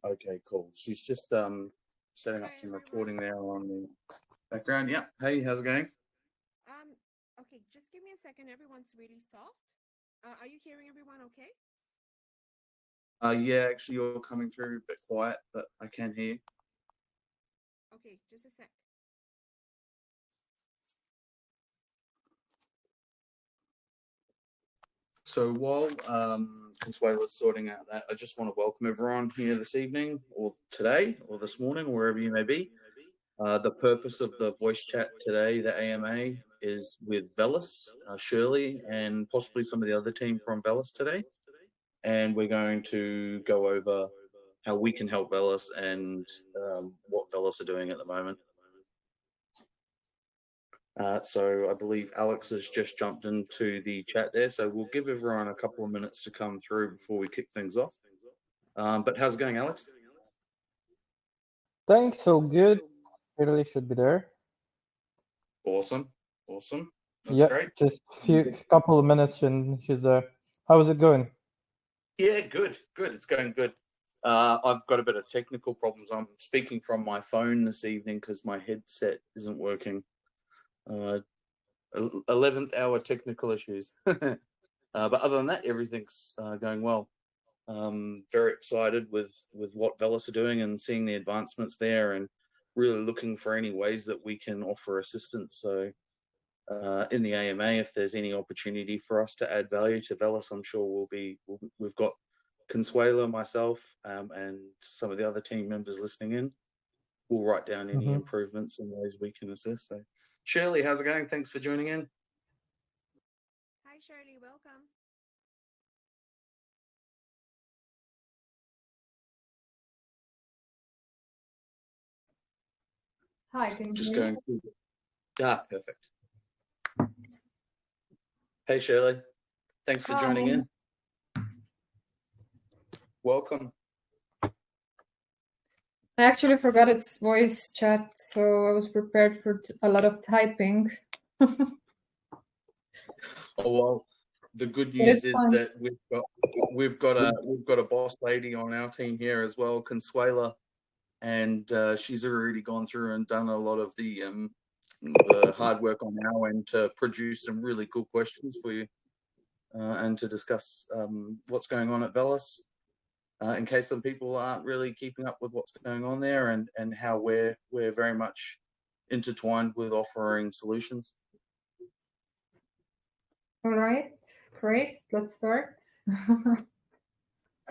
Okay, cool. She's just setting up some recording there on the background. Yeah. Hey, how's it going? Okay, just give me a second. Everyone's really soft. Are you hearing everyone okay? Yeah, actually you're coming through a bit quiet, but I can hear. Okay, just a sec. So while Consuela's sorting out that, I just want to welcome everyone here this evening or today or this morning, wherever you may be. The purpose of the voice chat today, the AMA, is with Vellus, Shirly, and possibly some of the other team from Ballast today. And we're going to go over how we can help Vellus and what Vellus are doing at the moment. So I believe Alex has just jumped into the chat there. So we'll give everyone a couple of minutes to come through before we kick things off. But how's it going, Alex? Thanks, so good. Shirley should be there. Awesome. That's great. Just a couple of minutes and she's there. How is it going? Yeah, good. It's going good. I've got a bit of technical problems. I'm speaking from my phone this evening because my headset isn't working. 11th hour technical issues. But other than that, everything's going well. Very excited with what Vellus are doing and seeing the advancements there, and really looking for any ways that we can offer assistance. So in the AMA, if there's any opportunity for us to add value to Vellus, I'm sure we've got Consuela, myself, and some of the other team members listening in. We'll write down any improvements and ways we can assist. So, Shirley, how's it going? Thanks for joining in. Hi, Shirley. Welcome. Hi, can you Just hear me? going. Perfect. Hey, Shirley. Thanks for joining in. Welcome. I actually forgot it's voice chat, so I was prepared for a lot of typing. Oh, well, the good news is that we've got a boss lady on our team here as well, Consuela, and she's already gone through and done a lot of the hard work on our end to produce some really cool questions for you and to discuss what's going on at Vellus. In case some people aren't really keeping up with what's going on there, and how we're very much intertwined with offering solutions. All right, great. Let's start.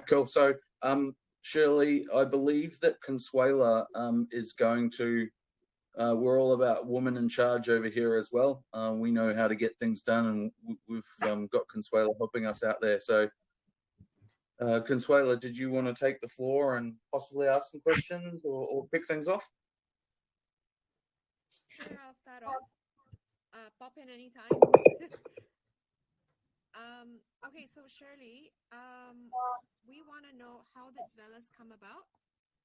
Cool. So, Shirley, I believe that Consuela is going to. We're all about woman in charge over here as well. We know how to get things done, and we've got Consuela helping us out there. So, Consuela, did you want to take the floor and possibly ask some questions or pick things off? Sure, I'll start off. Pop in anytime. Okay, so Shirley, we want to know, how did Vellus come about,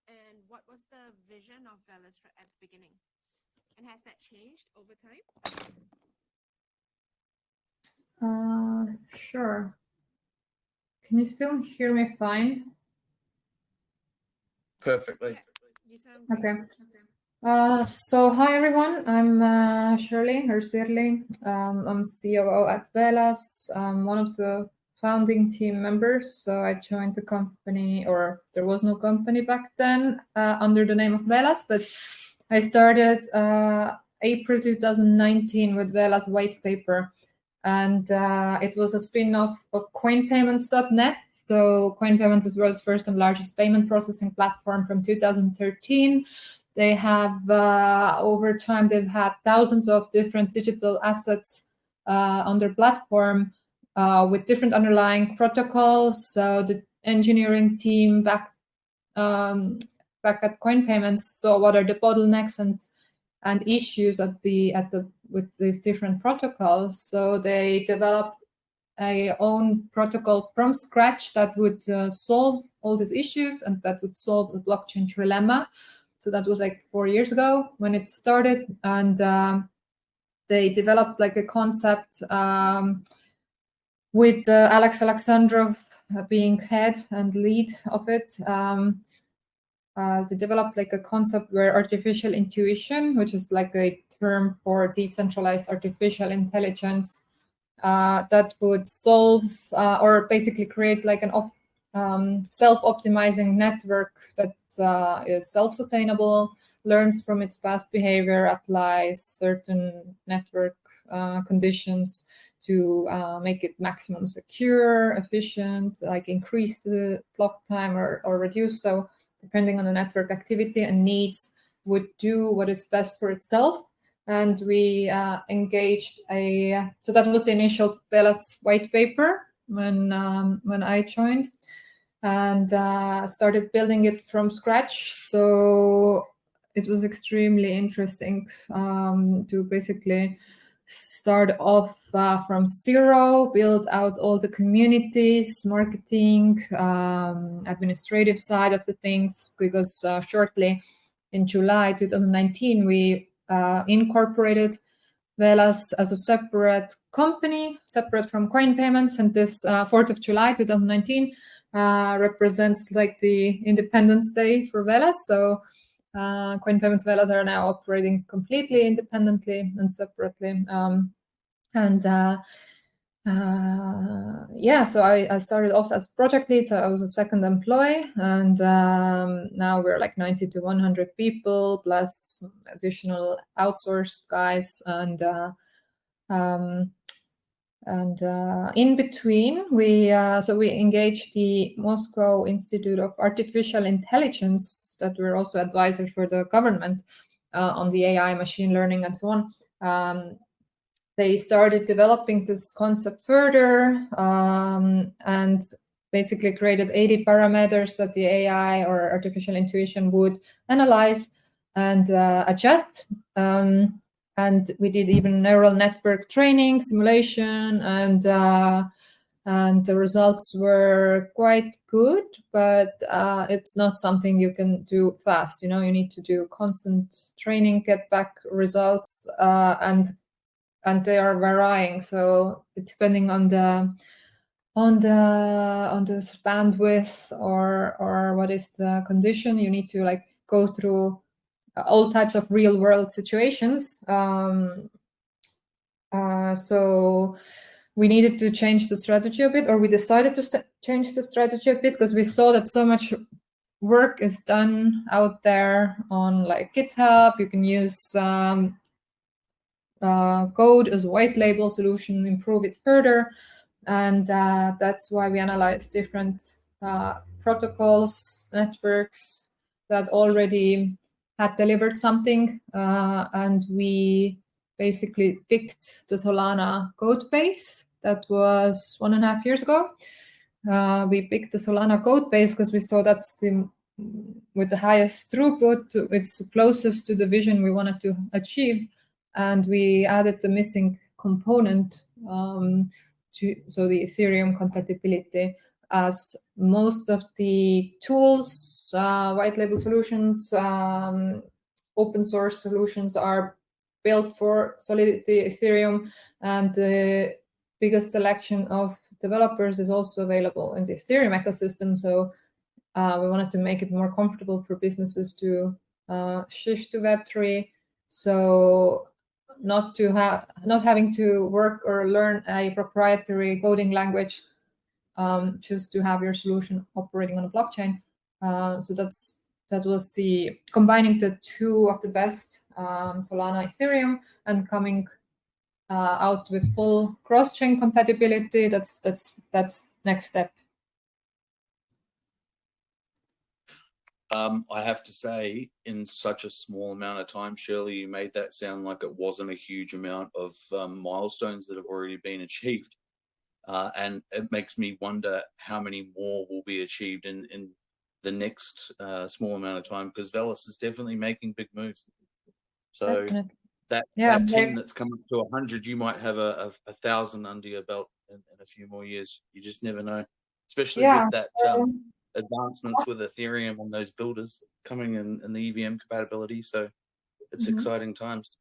and what was the vision of Vellus at the beginning, and has that changed over time? Sure. Can you still hear me fine? Perfectly. Yeah, you sound great. Okay. So hi everyone, I'm Shirly Valge. I'm COO at Velas. I'm one of the founding team members. So I joined the company, or there was no company back then under the name of Velas, but I started April 2019 with Velas white paper, and it was a spin-off of coinpayments.net. So coinpayments is the world's first and largest payment processing platform from 2013. They have, over time, they've had thousands of different digital assets on their platform with different underlying protocols. So the engineering team back at Coin Payments saw what are the bottlenecks and issues with these different protocols. So they developed a own protocol from scratch that would solve all these issues and that would solve the blockchain trilemma. So that was like 4 years ago when it started, and they developed like a concept with Alex Alexandrov being head and lead of it, to develop like a concept where artificial intuition, which is like a term for decentralized artificial intelligence, that would solve or basically create like an self-optimizing network that is self-sustainable, learns from its past behavior, applies certain network conditions to make it maximum secure, efficient, like increase the block time or reduce. So depending on the network activity and needs, would do what is best for itself. And we engaged so that was the initial Velas white paper when I joined, and started building it from scratch. So it was extremely interesting to basically start off from zero, build out all the communities, marketing, administrative side of the things, because shortly in July 2019, we incorporated Velas as a separate company, separate from coin payments. And this 4th of July 2019 represents like the Independence Day for Velas. So coin payments Velas are now operating completely independently and separately. Yeah, so I started off as project lead, so I was a second employee, and now we're like 90 to 100 people plus additional outsourced guys, and in between we engaged the Moscow Institute of Artificial Intelligence, that we're also advisors for the government on the AI, machine learning, and so on. They started developing this concept further and basically created 80 parameters that the AI or artificial intuition would analyze and adjust. And we did even neural network training, simulation, and the results were quite good, but it's not something you can do fast. You need to do constant training, get back results, and they are varying. So depending on the bandwidth or what is the condition, you need to like go through all types of real world situations. So we needed to change the strategy a bit, or we decided to change the strategy a bit, because we saw that so much work is done out there on like GitHub. You can use code as a white label solution, improve it further, and that's why we analyzed different protocols, networks that already had delivered something, and we basically picked the Solana code base. That was 1.5 years ago. We picked the Solana code base because we saw that's with the highest throughput, it's closest to the vision we wanted to achieve. And we added the missing component so the Ethereum compatibility, as most of the tools, white label solutions, open source solutions are built for Solidity Ethereum, and the biggest selection of developers is also available in the Ethereum ecosystem. So we wanted to make it more comfortable for businesses to shift to Web3. So not having to work or learn a proprietary coding language, just to have your solution operating on a blockchain. So that was the combining the two of the best, Solana, Ethereum, and coming out with full cross-chain compatibility. That's next step. I have to say, in such a small amount of time, Shirley, you made that sound like it wasn't a huge amount of milestones that have already been achieved. And it makes me wonder how many more will be achieved in the next small amount of time, because Vellus is definitely making big moves. So that team that's come up to 100, you might have a 1,000 under your belt in a few more years. You just never know, especially with that advancements with Ethereum and those builders coming in the EVM compatibility. So it's exciting times.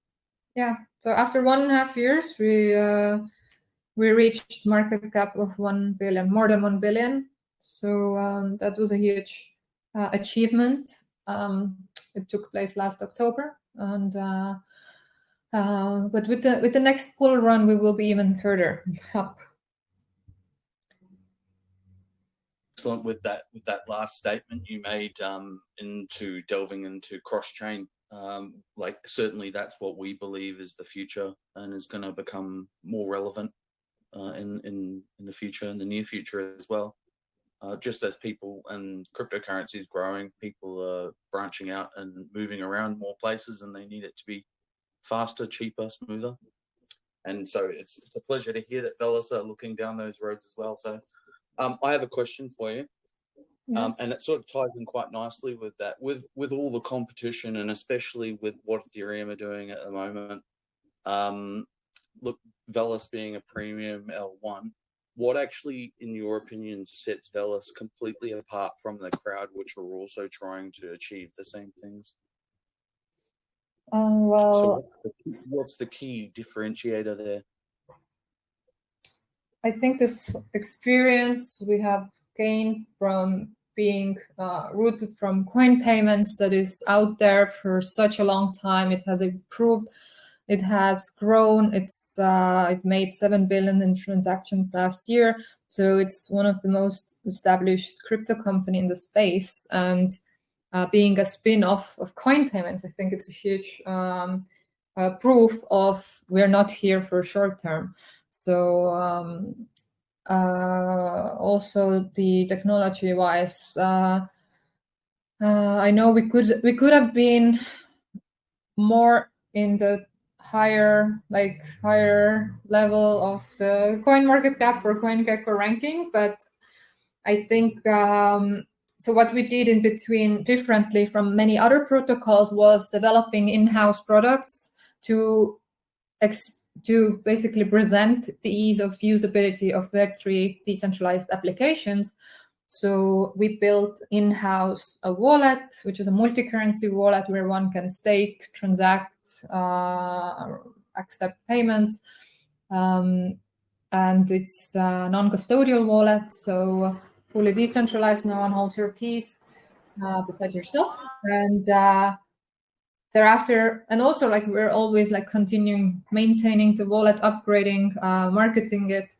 Yeah. So after 1.5 years, we reached market cap of 1 billion, more than 1 billion. So that was a huge achievement. It took place last October, and but with the next bull run, we will be even further up. Excellent with that last statement you made into delving into cross-chain. Like certainly that's what we believe is the future and is going to become more relevant in the future, in the near future as well. Just as people and cryptocurrency is growing, people are branching out and moving around more places, and they need it to be faster, cheaper, smoother. And so it's a pleasure to hear that Vellus are looking down those roads as well. So I have a question for you. Yes. And it sort of ties in quite nicely with that, with all the competition, and especially with what Ethereum are doing at the moment. Look, Vellus being a premium L1, what actually, in your opinion, sets Vellus completely apart from the crowd, which are also trying to achieve the same things? Well, so what's the key differentiator there? I think this experience we have gained from being rooted from coin payments that is out there for such a long time. It has improved. It has grown. It made 7 billion in transactions last year. So it's one of the most established crypto company in the space. And being a spin-off of coin payments, I think it's a huge proof of we're not here for short term. So also the technology wise, I know we could have been more in the higher level of the coin market cap or CoinGecko ranking, but I think so what we did in between differently from many other protocols was developing in-house products to basically present the ease of usability of Web3 decentralized applications. So we built in-house a wallet, which is a multi-currency wallet where one can stake, transact, accept payments. And it's a non-custodial wallet, so fully decentralized, no one holds your keys besides yourself. And thereafter, and also like we're always like continuing maintaining the wallet, upgrading, marketing it.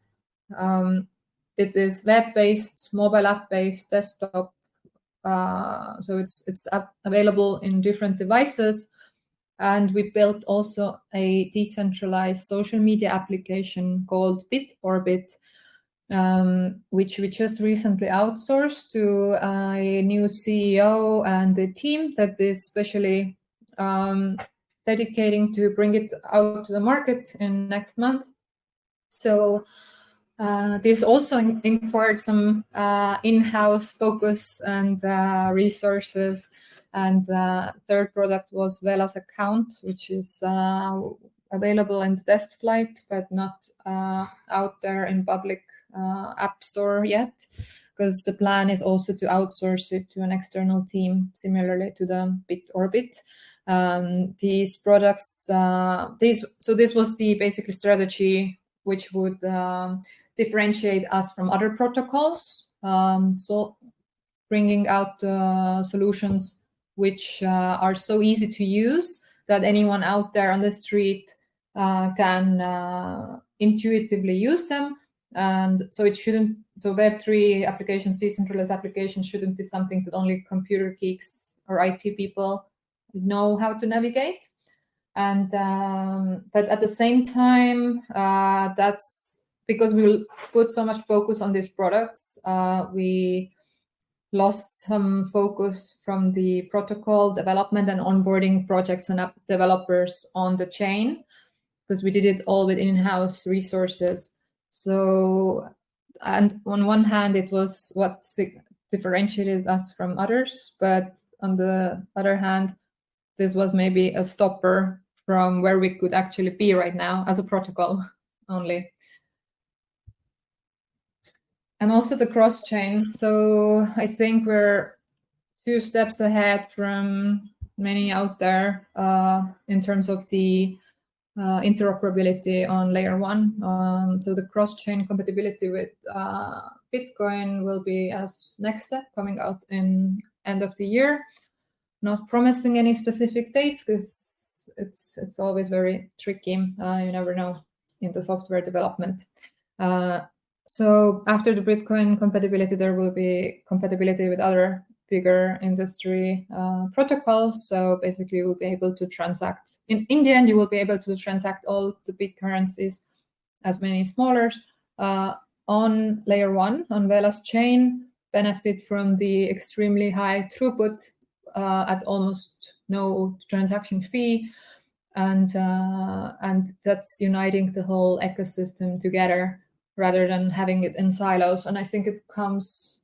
It is web-based, mobile app-based, desktop. So it's available in different devices. And we built also a decentralized social media application called Bitorbit, which we just recently outsourced to a new CEO and a team that is specially dedicating to bring it out to the market in next month. So this also required some in-house focus and resources. And third product was Velas account, which is available in the test flight, but not out there in public app store yet, because the plan is also to outsource it to an external team, similarly to the Bitorbit. These products, this was the basically strategy which would differentiate us from other protocols. So bringing out solutions which are so easy to use that anyone out there on the street can intuitively use them. And so it shouldn't, so Web3 applications, decentralized applications shouldn't be something that only computer geeks or IT people know how to navigate. And but at the same time, that's because we will put so much focus on these products, we lost some focus from the protocol development and onboarding projects and app developers on the chain, because we did it all with in-house resources. So, and on one hand, it was what differentiated us from others, but on the other hand, this was maybe a stopper from where we could actually be right now as a protocol only. And also the cross-chain. So I think we're 2 steps ahead from many out there in terms of the interoperability on layer 1. So the cross-chain compatibility with Bitcoin will be as next step coming out in end of the year. Not promising any specific dates because it's always very tricky. You never know in the software development. So after the Bitcoin compatibility, there will be compatibility with other bigger industry protocols. So basically, you will be able to transact. In the end, you will be able to transact all the big currencies, as many smaller, on layer 1 on Velas chain, benefit from the extremely high throughput at almost no transaction fee, and that's uniting the whole ecosystem together rather than having it in silos. And I think it comes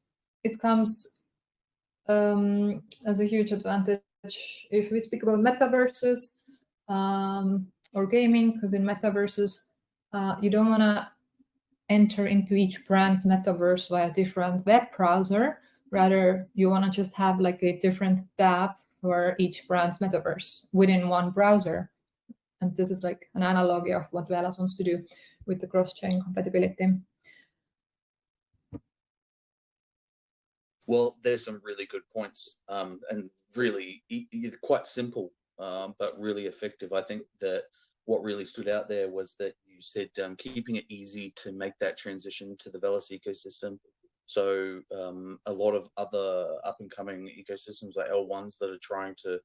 as a huge advantage if we speak about metaverses or gaming, because in metaverses you don't want to enter into each brand's metaverse via different web browser. Rather, you want to just have like a different tab for each brand's metaverse within one browser. And this is like an analogy of what Velas wants to do with the cross-chain compatibility. Well, there's some really good points, and really quite simple, but really effective. I think that what really stood out there was that you said keeping it easy to make that transition to the Vellus ecosystem. So a lot of other up-and-coming ecosystems like L1s that are trying to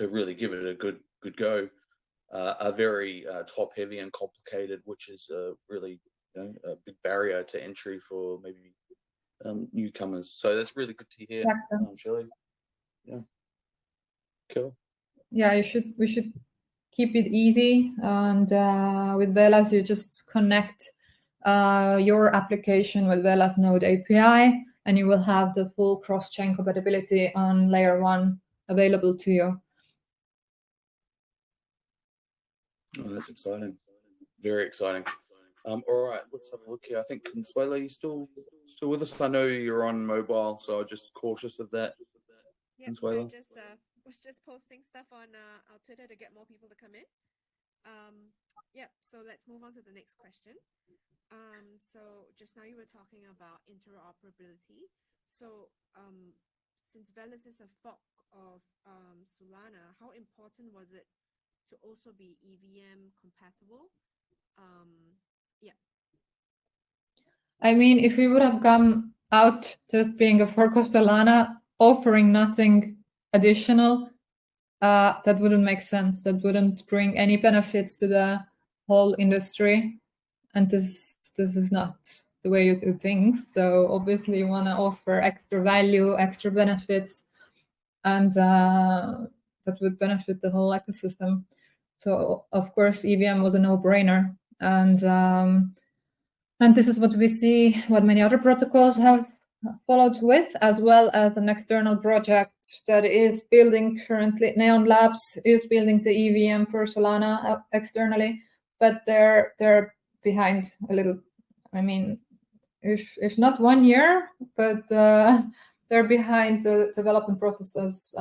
really give it a good go are very top-heavy and complicated, which is really a big barrier to entry for maybe newcomers. So that's really good to hear, Shirly. Yeah, cool. Yeah, we should keep it easy, and with Velas you just connect your application with Velas Node API, and you will have the full cross-chain compatibility on layer 1 available to you. Oh, that's exciting. Very exciting. All right, let's have a look here. I think Consuelo, you still with us? I know you're on mobile, so I'm just cautious of that. Yeah, Consuelo? I was just posting stuff on our Twitter to get more people to come in. Yeah, so let's move on to the next question. So just now you were talking about interoperability. So since Vellus is a fork of Solana, how important was it to also be EVM compatible? Yeah. I mean, if we would have come out just being a fork of Solana, offering nothing additional, that wouldn't make sense. That wouldn't bring any benefits to the whole industry. And this is not the way you do things. So obviously you want to offer extra value, extra benefits, and that would benefit the whole ecosystem. So of course EVM was a no-brainer, and this is what we see, what many other protocols have followed with, as well as an external project that is building currently. Neon Labs is building the EVM for Solana externally, but they're behind a little. I mean, if not 1 year, but they're behind the development processes.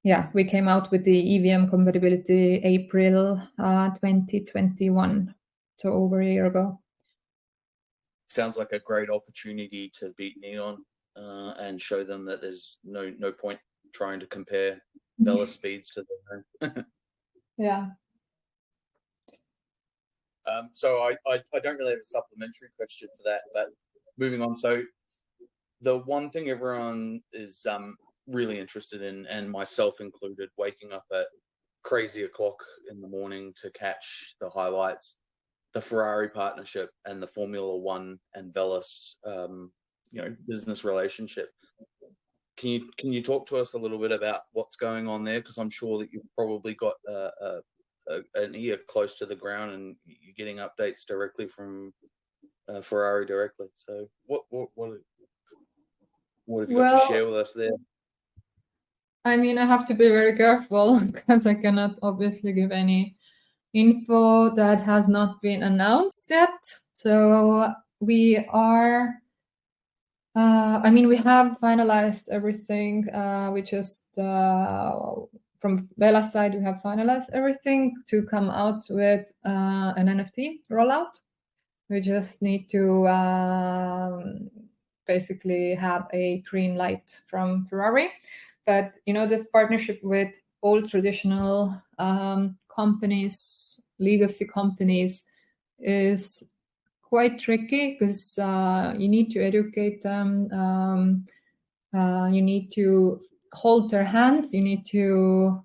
Yeah, we came out with the EVM compatibility April 2021, so over a year ago. Sounds like a great opportunity to beat Neon and show them that there's no point trying to compare Vellus speeds to their own. Yeah. So I don't really have a supplementary question for that, but moving on. So the one thing everyone is really interested in, and myself included, waking up at crazy o'clock in the morning to catch the highlights, the Ferrari partnership and the Formula One and Vellus, business relationship. Can you talk to us a little bit about what's going on there? Because I'm sure that you've probably got an ear close to the ground and you're getting updates directly from Ferrari directly. So what have you got to share with us there? I mean, I have to be very careful because I cannot obviously give any info that has not been announced yet. So we are, we have finalized everything. We just from Velas side, we have finalized everything to come out with an NFT rollout. We just need to basically have a green light from Ferrari. But this partnership with old traditional companies, legacy companies, is quite tricky because you need to educate them. You need to hold their hands. You need to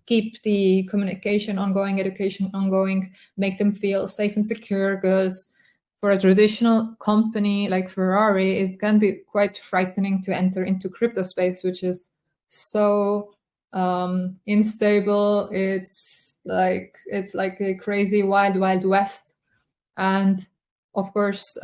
keep the communication ongoing, education ongoing, make them feel safe and secure. Because for a traditional company like Ferrari, it can be quite frightening to enter into crypto space, which is so unstable. It's like a crazy wild west, and of course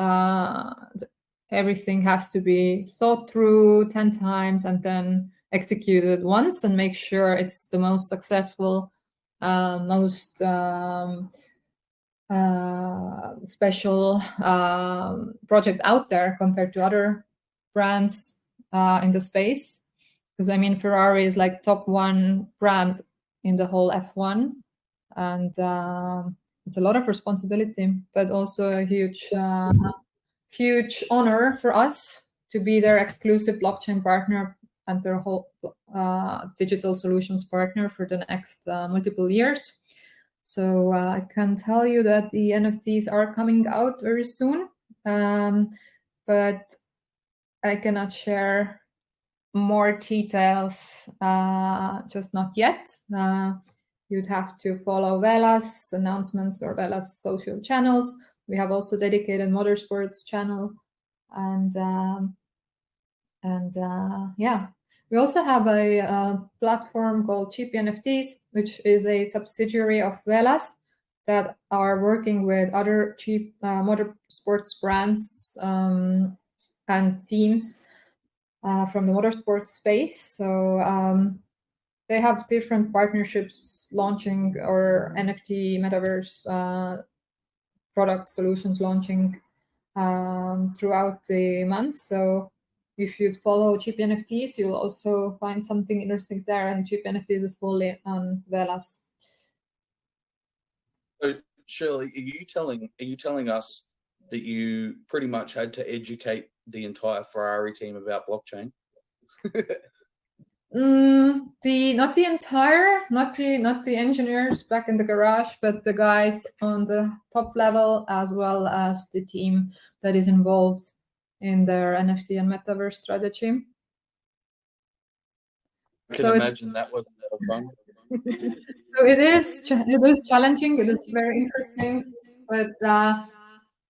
everything has to be thought through 10 times and then executed once, and make sure it's the most successful, most special project out there compared to other brands in the space. Because Ferrari is like top one brand in the whole F1, and it's a lot of responsibility, but also a huge honor for us to be their exclusive blockchain partner and their whole digital solutions partner for the next multiple years. So I can tell you that the NFTs are coming out very soon, but I cannot share more details, just not yet. You'd have to follow Velas announcements or Velas social channels. We have also dedicated motorsports channel, and yeah. We also have a platform called Cheap NFTs, which is a subsidiary of Velas that are working with other cheap motorsports brands and teams from the motorsports space. So they have different partnerships launching, or NFT metaverse product solutions launching throughout the month. So if you follow Cheap NFTs, you'll also find something interesting there. And Cheap NFTs is fully on Velas. So, Shirley, are you telling us that you pretty much had to educate the entire Ferrari team about blockchain? Not the engineers back in the garage, but the guys on the top level, as well as the team that is involved in their NFT and metaverse strategy. I can imagine that was a lot of fun. So it is challenging. It is very interesting, but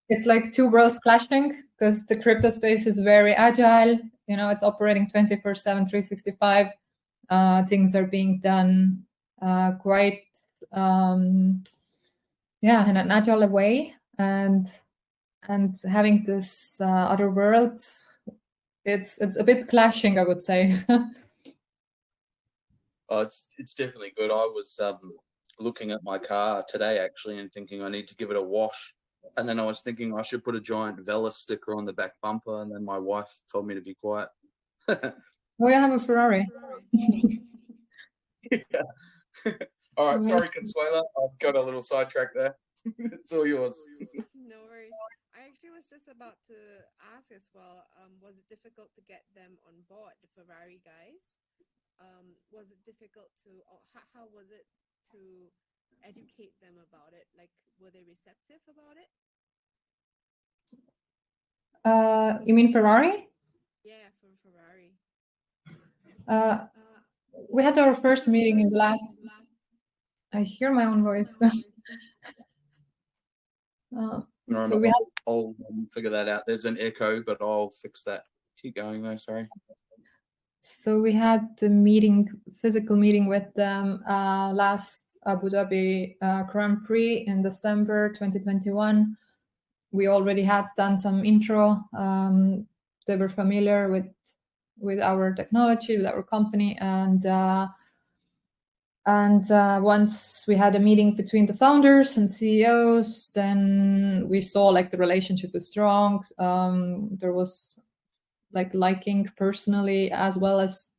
it's like two worlds clashing, because the crypto space is very agile. It's operating 24/7, 365. Things are being done quite in an agile way, and having this other world, it's a bit clashing, I would say. Oh, it's definitely good. I was looking at my car today actually and thinking I need to give it a wash, and then I was thinking I should put a giant Vellus sticker on the back bumper, and then my wife told me to be quiet. Oh, I have a Ferrari. Yeah. All right, sorry, Consuela. I've got a little sidetrack there. It's all yours. No worries. I actually was just about to ask as well, was it difficult to get them on board, the Ferrari guys? Was it difficult to, or how was it to educate them about it? Like, were they receptive about it? You mean Ferrari? Yeah, for Ferrari. We had our first meeting in the last. I hear my own voice. So we had. I'll figure that out. There's an echo, but I'll fix that. Keep going though. Sorry. So we had the physical meeting with them last Abu Dhabi Grand Prix in December 2021. We already had done some intro. They were familiar with our technology, with our company, and once we had a meeting between the founders and CEOs, then we saw the relationship was strong. There was liking personally, as well as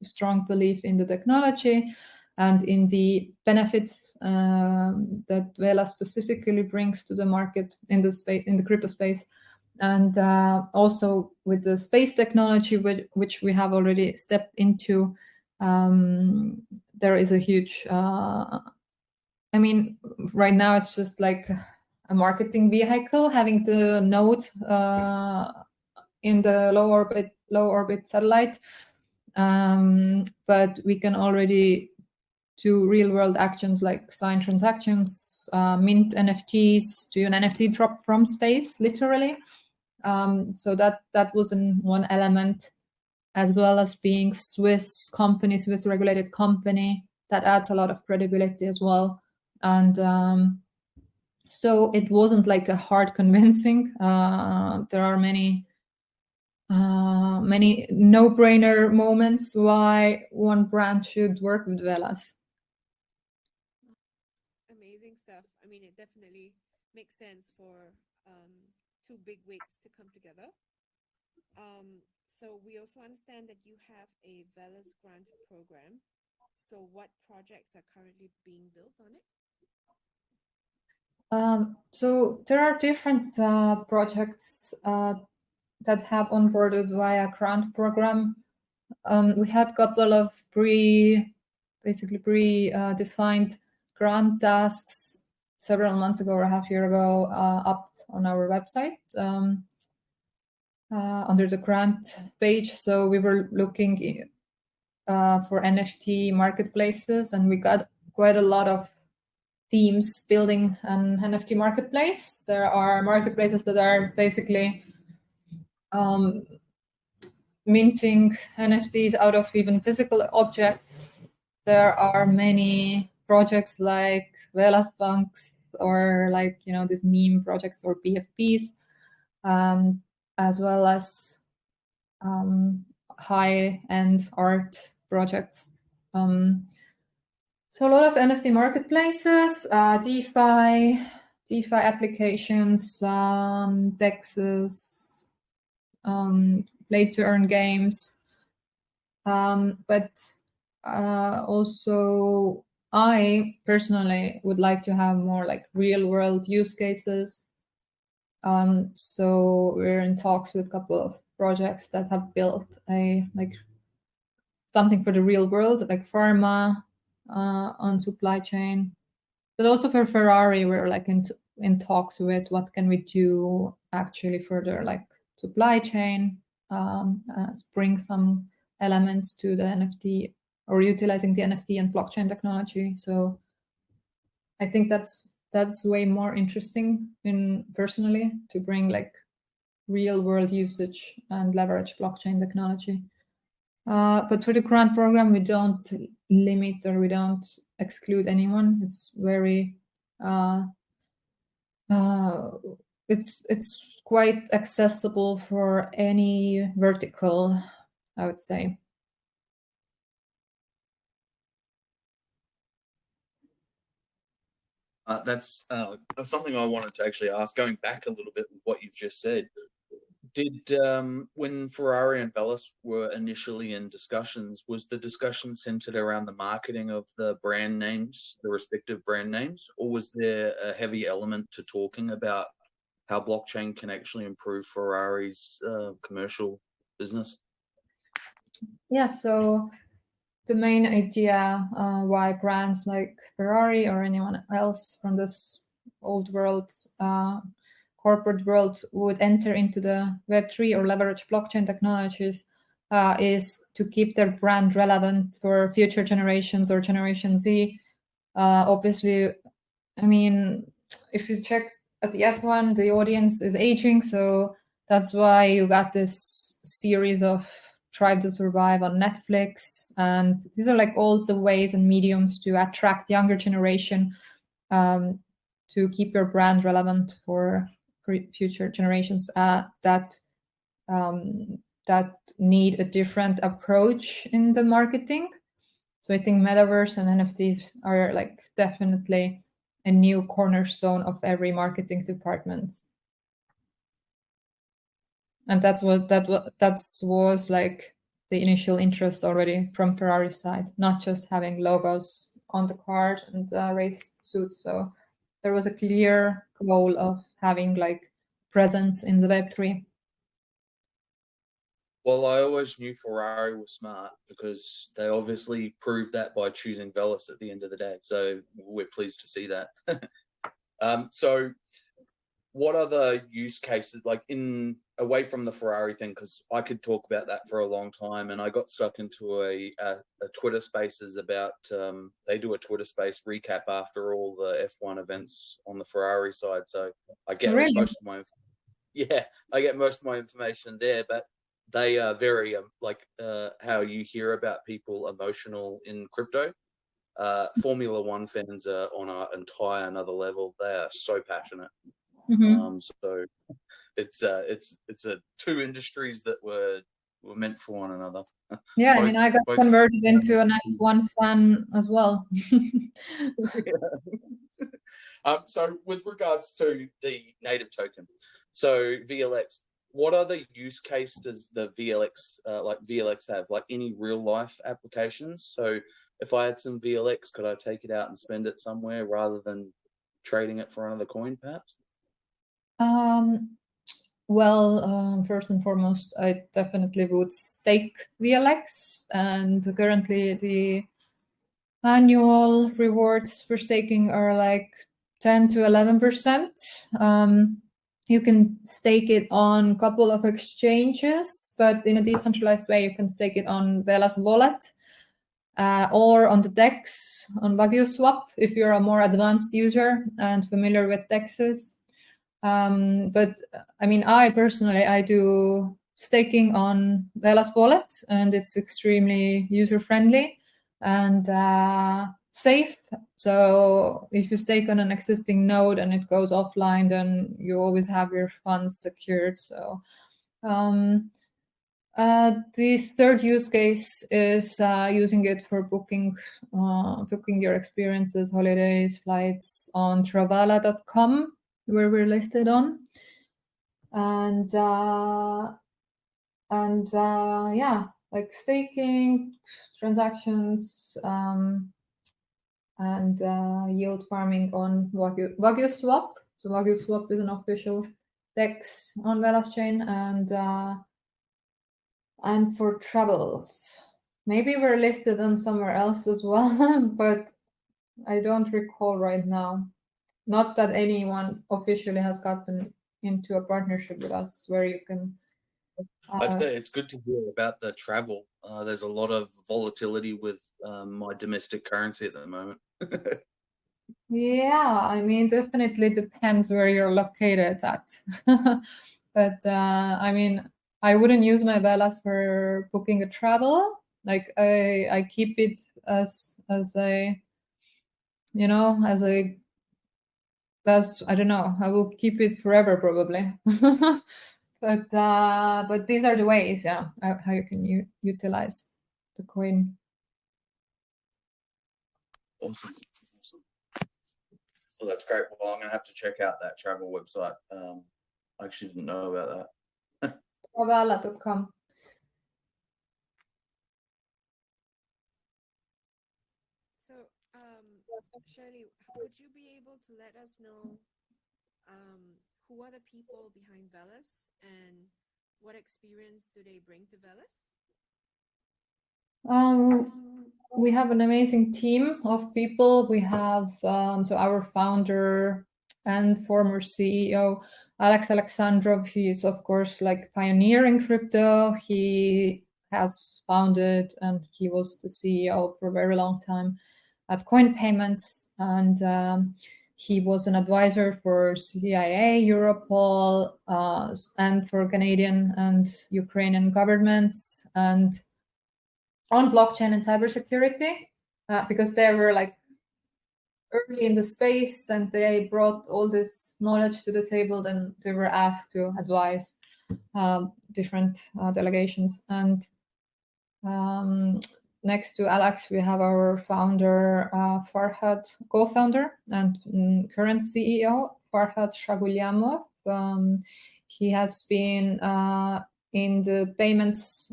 strong belief in the technology and in the benefits that Velas specifically brings to the market in the crypto space, and also with the space technology, which we have already stepped into. There is a huge. I mean, right now it's just like a marketing vehicle, having the node in the low orbit satellite, but we can already do real world actions like sign transactions, mint NFTs, do an NFT drop from space, literally. So that was one element, as well as being Swiss regulated company. That adds a lot of credibility as well. And so it wasn't like a hard convincing. There are many no-brainer moments why one brand should work with Velas. Amazing stuff. I mean, it definitely makes sense for two big wigs to come together. So we also understand that you have a Vellus grant program. So what projects are currently being built on it? So there are different projects that have onboarded via grant program. We had a couple of pre-defined grant tasks several months ago or a half year ago up on our website under the grant page. So we were looking for NFT marketplaces, and we got quite a lot of teams building an NFT marketplace. There are marketplaces that are basically minting NFTs out of even physical objects. There are many projects like Velas Banks or like, these meme projects or BFPs, as well as high-end art projects. So a lot of NFT marketplaces, DeFi applications, DEXs, play-to-earn games, but also I personally would like to have more like real-world use cases. So we're in talks with a couple of projects that have built something for the real world, like pharma on supply chain, but also for Ferrari, we're like in talks with what can we do actually further, like supply chain, bring some elements to the NFT or utilizing the NFT and blockchain technology. So I think that's way more interesting personally, to bring like real world usage and leverage blockchain technology. But for the grant program, we don't limit or we don't exclude anyone. It's very it's quite accessible for any vertical, I would say. That's something I wanted to actually ask, going back a little bit with what you've just said. Did when Ferrari and Vellus were initially in discussions, was the discussion centered around the marketing of the brand names, the respective brand names, or was there a heavy element to talking about how blockchain can actually improve Ferrari's commercial business? Yeah, so the main idea why brands like Ferrari or anyone else from this old world, corporate world, would enter into the Web3 or leverage blockchain technologies is to keep their brand relevant for future generations or Generation Z. Obviously, I mean, if you check at the F1, the audience is aging, so that's why you got this series of Drive to Survive on Netflix, and these are like all the ways and mediums to attract younger generation, to keep your brand relevant for future generations that need a different approach in the marketing. So I think metaverse and NFTs are like definitely a new cornerstone of every marketing department. And that was like the initial interest already from Ferrari's side, not just having logos on the card and race suits. So there was a clear goal of having like presence in the Web3. Well, I always knew Ferrari was smart because they obviously proved that by choosing Vellus at the end of the day. So we're pleased to see that. So what other use cases, like away from the Ferrari thing, because I could talk about that for a long time, and I got stuck into a Twitter Spaces about they do a Twitter Space recap after all the F1 events on the Ferrari side. So I get most of my I get most of my information there, but they are very like how you hear about people emotional in crypto. Formula One fans are on an entire another level. They are so passionate. Mm-hmm. So it's two industries that were meant for one another. Yeah, I mean, I got converted into an F1 fan as well. So with regards to the native token, so VLX, what other use case does the VLX like VLX have? Like any real life applications? So if I had some VLX, could I take it out and spend it somewhere rather than trading it for another coin, perhaps? Well, first and foremost, I definitely would stake VLX, and currently the annual rewards for staking are like 10 to 11%. You can stake it on a couple of exchanges, but in a decentralized way, you can stake it on Velas wallet or on the DEX on Swap if you're a more advanced user and familiar with DEXs. But I mean, I personally, I do staking on Velas wallet, and it's extremely user-friendly and safe. So if you stake on an existing node and it goes offline, then you always have your funds secured. So the third use case is using it for booking your experiences, holidays, flights on Travala.com, where we're listed on, and yeah, like staking, transactions, and yield farming on Wagyu Swap. So Wagyu Swap is an official DEX on Velas chain, and for travels, maybe we're listed on somewhere else as well, but I don't recall right now. Not that anyone officially has gotten into a partnership with us where you can. I'd say it's good to hear about the travel. There's a lot of volatility with my domestic currency at the moment. Yeah, I mean, definitely depends where you're located at. But I mean, I wouldn't use my Velas for booking a travel. Like I keep it as a, you know, as I don't know. I will keep it forever probably. But these are the ways, yeah, how you can utilize the coin. Awesome. Well, that's great. Well, I'm gonna have to check out that travel website. I actually didn't know about that. Travala.com. So, Shirley, would you be able to let us know who are the people behind Vellus and what experience do they bring to Vellus? We have an amazing team of people. We have so our founder and former CEO, Alex Alexandrov. He is, of course, like pioneer in crypto. He has founded and he was the CEO for a very long time at Coin Payments, and he was an advisor for CIA, Europol, and for Canadian and Ukrainian governments, and on blockchain and cybersecurity, because they were like early in the space and they brought all this knowledge to the table. Then they were asked to advise different delegations. And next to Alex, we have our founder, Farhad, co-founder and current CEO, Farhad Shagulyamov. He has been in the payments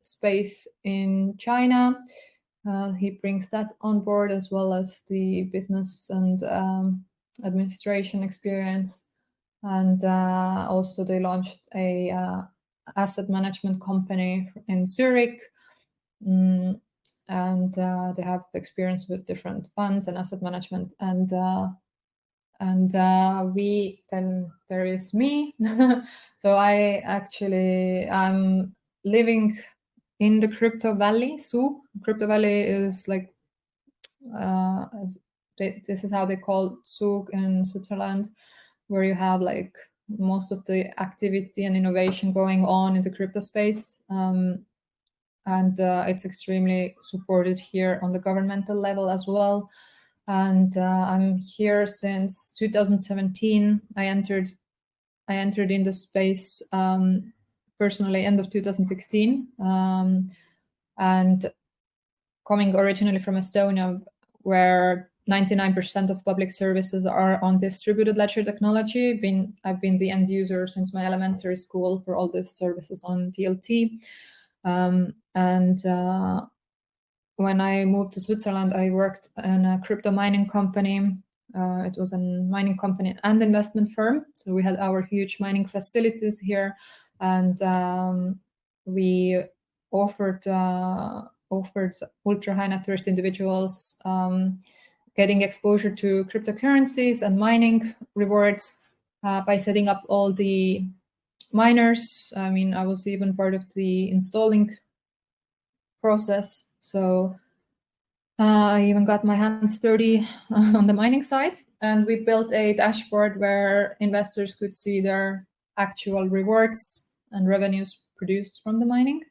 space in China. He brings that on board, as well as the business and administration experience. And also they launched a asset management company in Zurich. And they have experience with different funds and asset management. And then there is me. So I'm living in the Crypto Valley, Zug. Crypto Valley is like, this is how they call Zug in Switzerland, where you have like most of the activity and innovation going on in the crypto space. And it's extremely supported here on the governmental level as well. And I'm here since 2017. I entered in the space personally end of 2016, and coming originally from Estonia, where 99% of public services are on distributed ledger technology. I've been the end user since my elementary school for all these services on DLT. And when I moved to Switzerland, I worked in a crypto mining company. It was a mining company and investment firm. So we had our huge mining facilities here, and we offered ultra high net worth individuals getting exposure to cryptocurrencies and mining rewards by setting up all the miners. I mean, I was even part of the installing process. So I even got my hands dirty on the mining side, and we built a dashboard where investors could see their actual rewards and revenues produced from the mining.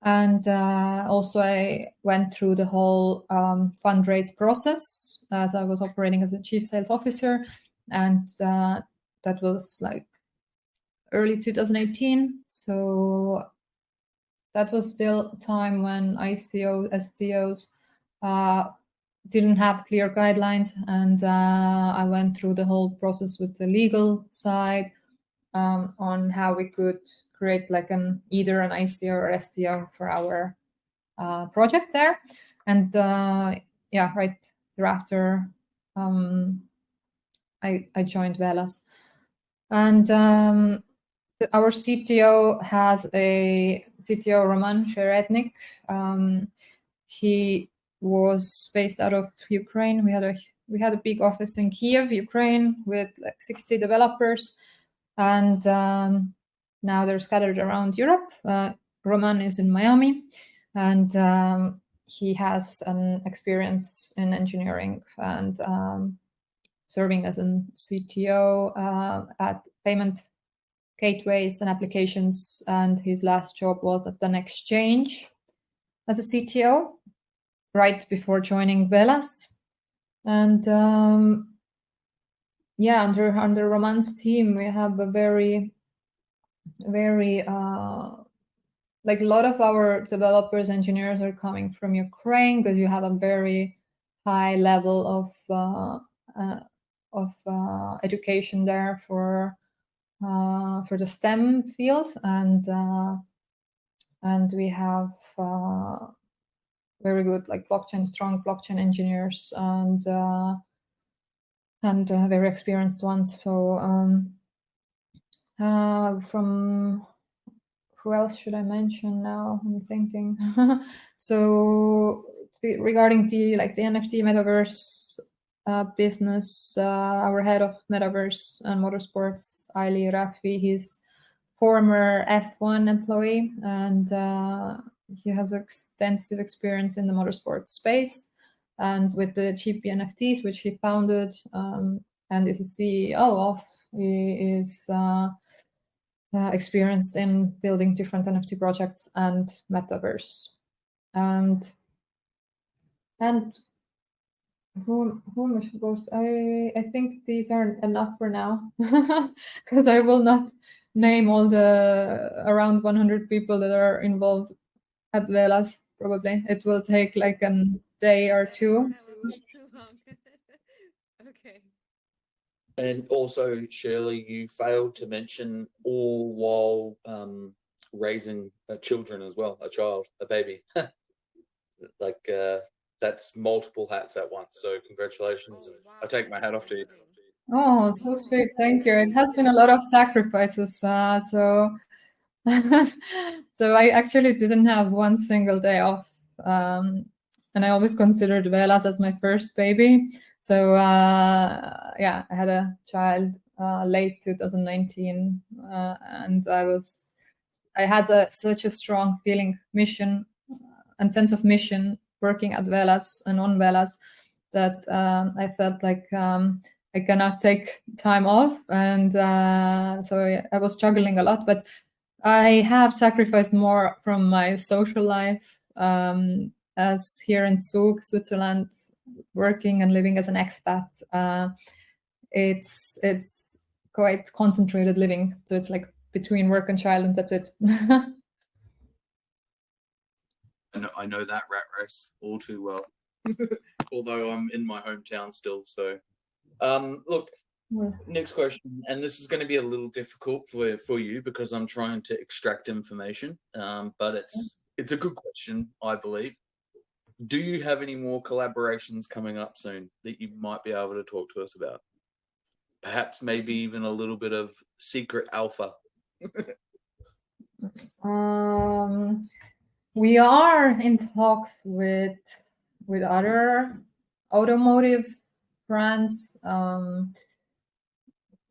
And also I went through the whole fundraise process as I was operating as a chief sales officer. And that was like early 2018. So that was still time when ICO, STOs didn't have clear guidelines. And I went through the whole process with the legal side on how we could create like either an ICO or STO for our project there. And right thereafter, I joined Velas. And our CTO has a CTO, Roman Sheretnik. He was based out of Ukraine. We had a big office in Kiev, Ukraine, with like 60 developers, and now they're scattered around Europe. Roman is in Miami, and he has an experience in engineering and serving as a CTO at payment gateways and applications. And his last job was at an exchange as a CTO right before joining Velas. And under Roman's team, we have a very like a lot of our developers, engineers are coming from Ukraine, because you have a very high level of education there for the STEM field, and we have very good like strong blockchain engineers, and very experienced ones. So from who else should I mention now? I'm thinking. So regarding the NFT metaverse business, our head of metaverse and motorsports, Ali Rafi, he's former F1 employee, and he has extensive experience in the motorsports space and with the GP NFTs, which he founded and is a CEO of. He is experienced in building different NFT projects and metaverse. And who am I supposed to? I think these are enough for now, because I will not name all the around 100 people that are involved at Velas. Probably it will take like a day or two. That will be too long. Okay. And also, Shirley, you failed to mention, all while raising children as well, a baby. Like that's multiple hats at once. So congratulations, and I take my hat off to you. Oh, so sweet. Thank you. It has been a lot of sacrifices. So I actually didn't have one single day off. And I always considered Velas as my first baby. So yeah, I had a child late 2019, and I had such a strong mission and sense of mission working at Velas and on Velas that I felt like I cannot take time off, and so I was struggling a lot. But I have sacrificed more from my social life, as here in Zug, Switzerland, working and living as an expat. It's quite concentrated living, so it's like between work and child, and that's it. I know that rat race all too well. Although I'm in my hometown still. So, look, next question, and this is going to be a little difficult for you because I'm trying to extract information. But it's a good question, I believe. Do you have any more collaborations coming up soon that you might be able to talk to us about? Perhaps maybe even a little bit of secret alpha. We are in talks with other automotive brands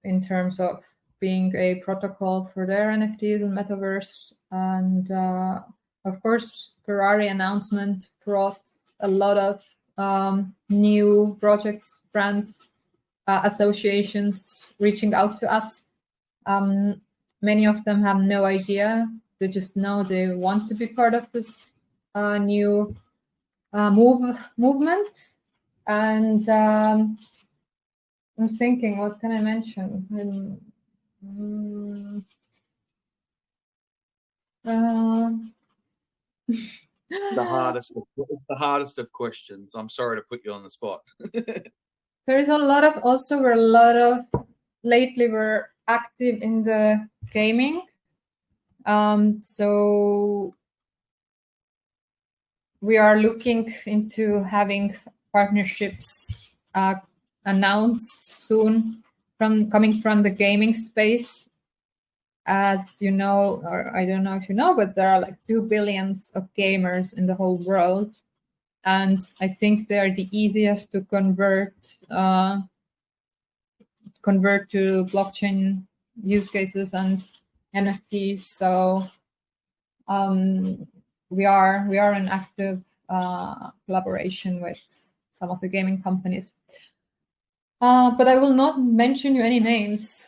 in terms of being a protocol for their NFTs and metaverse. And of course, Ferrari announcement brought a lot of new projects, brands, associations reaching out to us. Many of them have no idea. They just know they want to be part of this new movement. And I'm thinking, what can I mention? The hardest of questions. I'm sorry to put you on the spot. There is lately we're active in the gaming. So we are looking into having partnerships announced soon coming from the gaming space. As you know, or I don't know if you know, but there are like 2 billion of gamers in the whole world. And I think they are the easiest to convert to blockchain use cases and NFTs. So we are in active collaboration with some of the gaming companies. But I will not mention you any names.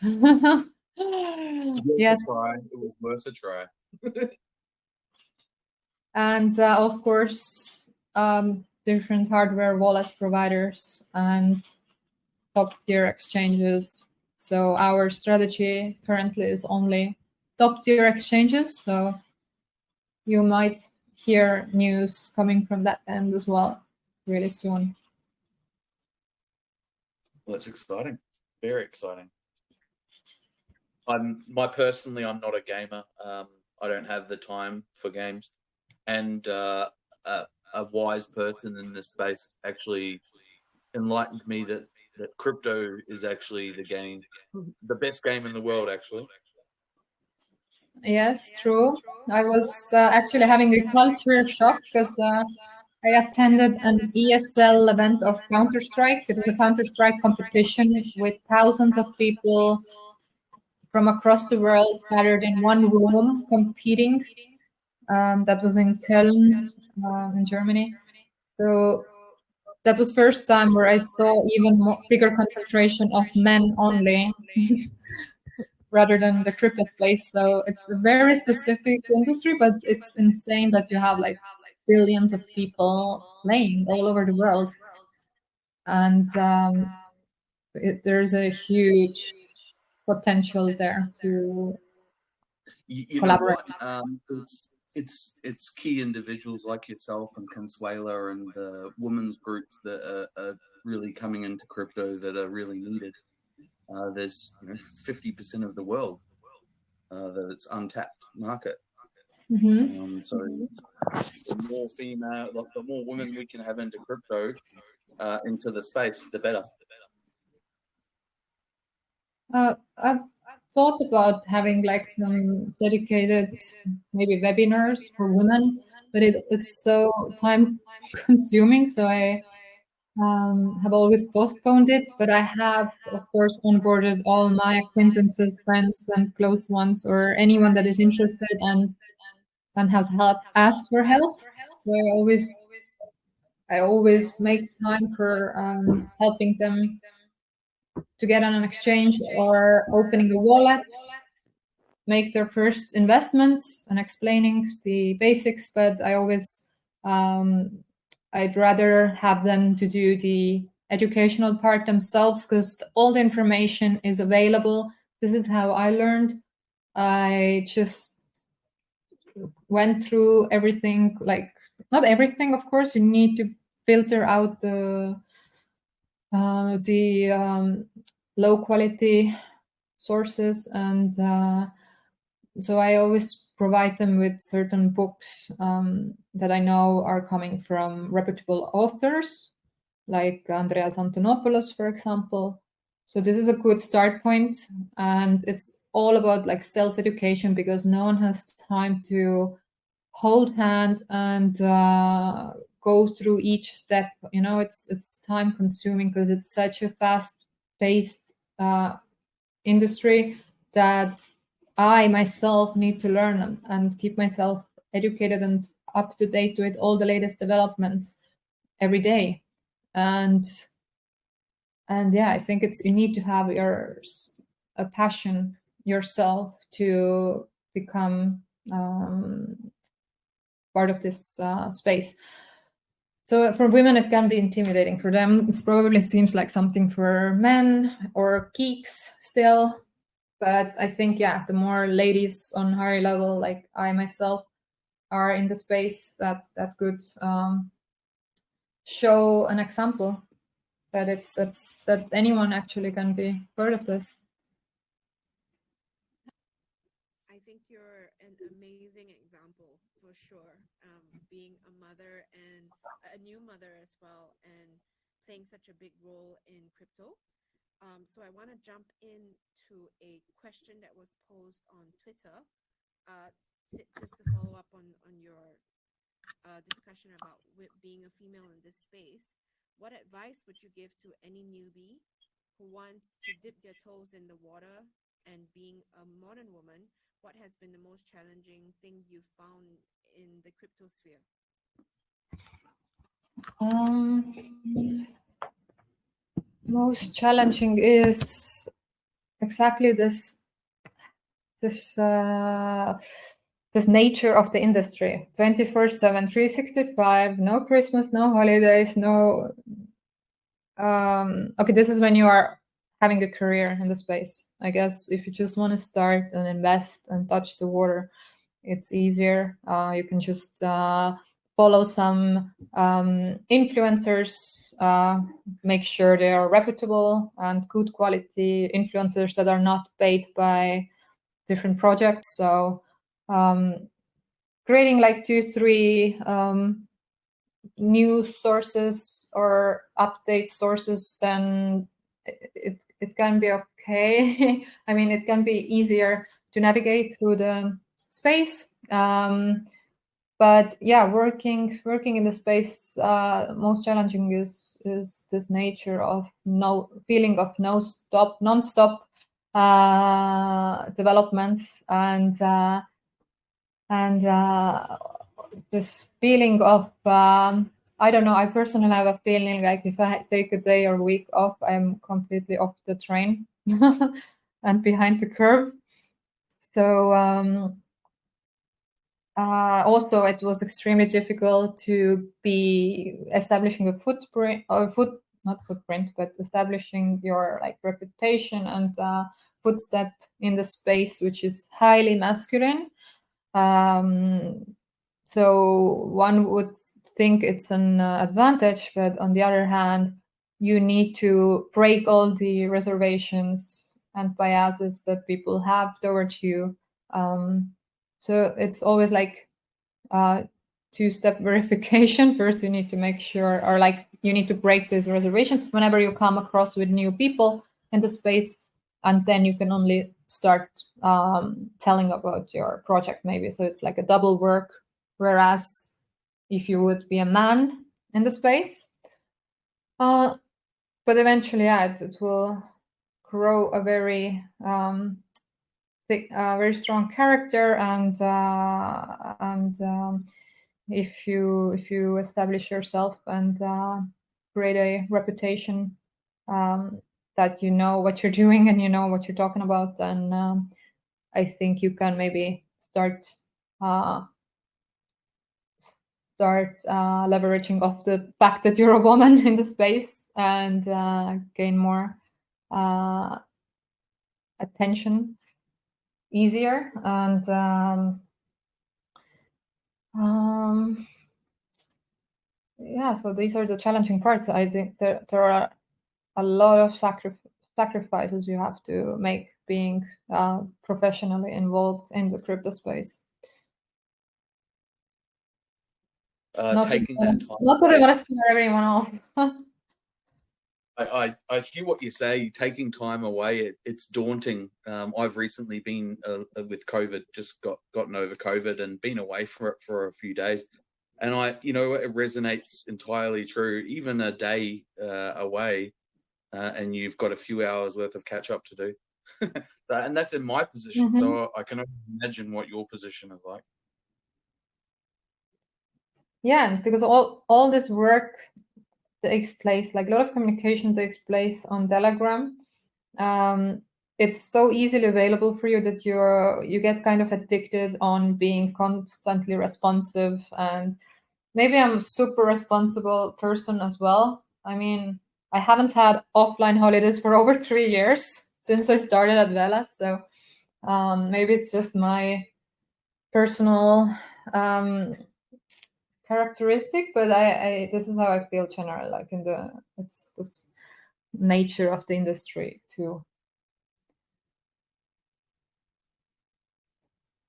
Yes. It was worth a try. And of course, different hardware wallet providers and top-tier exchanges. So our strategy currently is only top-tier exchanges. So you might hear news coming from that end as well really soon. Well, that's exciting. Very exciting. I'm not a gamer. I don't have the time for games, and a wise person in this space actually enlightened me that crypto is actually the best game in the world, actually. Yes, true. I was actually having a culture shock because I attended an ESL event of Counter-Strike. It was a Counter-Strike competition with thousands of people from across the world gathered in one room competing. That was in Köln, in Germany. So that was first time where I saw even bigger concentration of men only rather than the crypto space. So it's a very specific industry, but it's insane that you have like billions of people playing all over the world. And there's a huge potential there to collaborate. Know what? It's key individuals like yourself and Consuela and the women's groups that are really coming into crypto that are really needed. There's 50% of the world that it's untapped market. So the more female, the more women we can have into crypto, into the space, the better. I've thought about having like some dedicated maybe webinars for women, but it's so time consuming, so I have always postponed it. But I have, of course, onboarded all my acquaintances, friends, and close ones, or anyone that is interested and has asked for help. So I always make time for helping them to get on an exchange or opening a wallet, make their first investments, and explaining the basics. But I always I'd rather have them to do the educational part themselves, because all the information is available. This is how I learned. I just went through everything, like not everything, of course. You need to filter out the low quality sources, and so I always provide them with certain books that I know are coming from reputable authors, like Andreas Antonopoulos, for example. So this is a good start point, and it's all about like self-education, because no one has time to hold hand and go through each step. You know, it's time consuming because it's such a fast-paced industry that I myself need to learn and keep myself educated and up to date with all the latest developments every day. And yeah, I think you need to have a passion yourself to become part of this space. So for women, it can be intimidating. For them, it probably seems like something for men or geeks still. But I think, yeah, the more ladies on higher level, like I myself, are in the space, that could show an example that that anyone actually can be part of this. I think you're an amazing example for sure. Being a mother and a new mother as well, and playing such a big role in crypto. So I want to jump into a question that was posed on Twitter, just to follow up on your discussion about being a female in this space. What advice would you give to any newbie who wants to dip their toes in the water? And being a modern woman, what has been the most challenging thing you've found in the crypto sphere? Most challenging is exactly this nature of the industry. 24/7, 365, no Christmas, no holidays, no okay, this is when you are having a career in the space. I guess if you just want to start and invest and touch the water, it's easier. You can just follow some influencers, make sure they are reputable and good quality influencers that are not paid by different projects. So creating like 2-3 news sources or update sources, then it can be okay. I mean, it can be easier to navigate through the space. But yeah, working in the space, most challenging is this nature of feeling of non-stop developments, and this feeling of I don't know. I personally have a feeling like if I take a day or week off, I'm completely off the train and behind the curve. So also, it was extremely difficult to be establishing a establishing your like reputation and footstep in the space, which is highly masculine. So one would think it's an advantage, but on the other hand, you need to break all the reservations and biases that people have towards you. So it's always like two-step verification. First, you need to make sure, or like you need to break these reservations whenever you come across with new people in the space, and then you can only start telling about your project maybe. So it's like a double work, whereas if you would be a man in the space, but eventually, yeah, it will grow a very very strong character, and if you establish yourself and create a reputation that you know what you're doing and you know what you're talking about, then I think you can maybe start leveraging off the fact that you're a woman in the space and gain more attention easier. And yeah, so these are the challenging parts. I think there are a lot of sacrifices you have to make being professionally involved in the crypto space. Taking that time. Not that I want to scare everyone off. I hear what you say. Taking time away, it's daunting. I've recently been with COVID, just gotten over COVID and been away for a few days, and it resonates entirely true. Even a day away, and you've got a few hours worth of catch up to do, and that's in my position. Mm-hmm. So I can only imagine what your position is like. Yeah, because all this work takes place, like a lot of communication takes place on Telegram. It's so easily available for you that you get kind of addicted on being constantly responsive. And maybe I'm a super responsible person as well. I mean, I haven't had offline holidays for over 3 years since I started at Velas. So maybe it's just my personal characteristic, but I this is how I feel generally, like it's this nature of the industry too.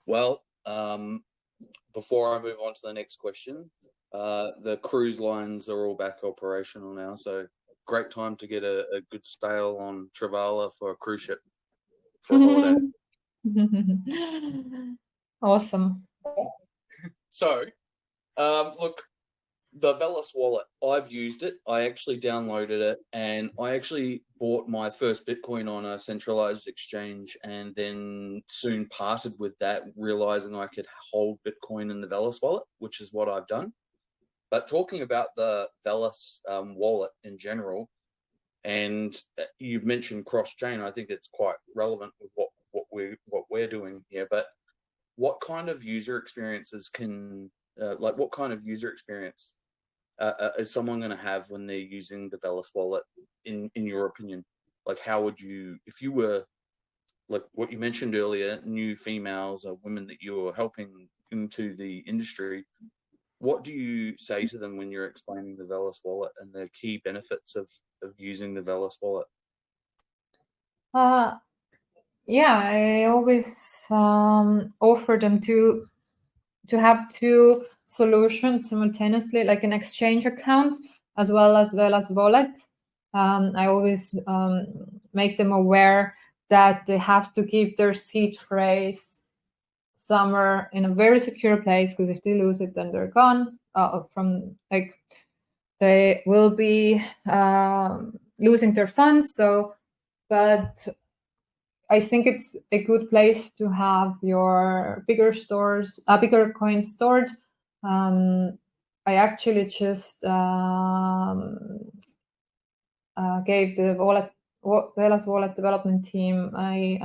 Well, before I move on to the next question, the cruise lines are all back operational now, so great time to get a good sail on Travala for a cruise ship for a holiday. Awesome. So, look, the Vellus wallet, I've used it. I actually downloaded it, and I actually bought my first Bitcoin on a centralized exchange, and then soon parted with that, realizing I could hold Bitcoin in the Vellus wallet, which is what I've done. But talking about the Vellus wallet in general, and you've mentioned cross-chain, I think it's quite relevant with what we're doing here. But what kind of user experiences what kind of user experience is someone going to have when they're using the Vellus wallet, in your opinion? Like, how would you, if you were, like what you mentioned earlier, new females or women that you're helping into the industry, what do you say to them when you're explaining the Vellus wallet and the key benefits of using the Vellus wallet? Yeah, I always offer them to have two solutions simultaneously, like an exchange account as well as wallet. I always make them aware that they have to keep their seed phrase somewhere in a very secure place, because if they lose it, then they're gone. They will be losing their funds. So, but I think it's a good place to have your bigger coins stored. I actually just gave the Velas wallet development team a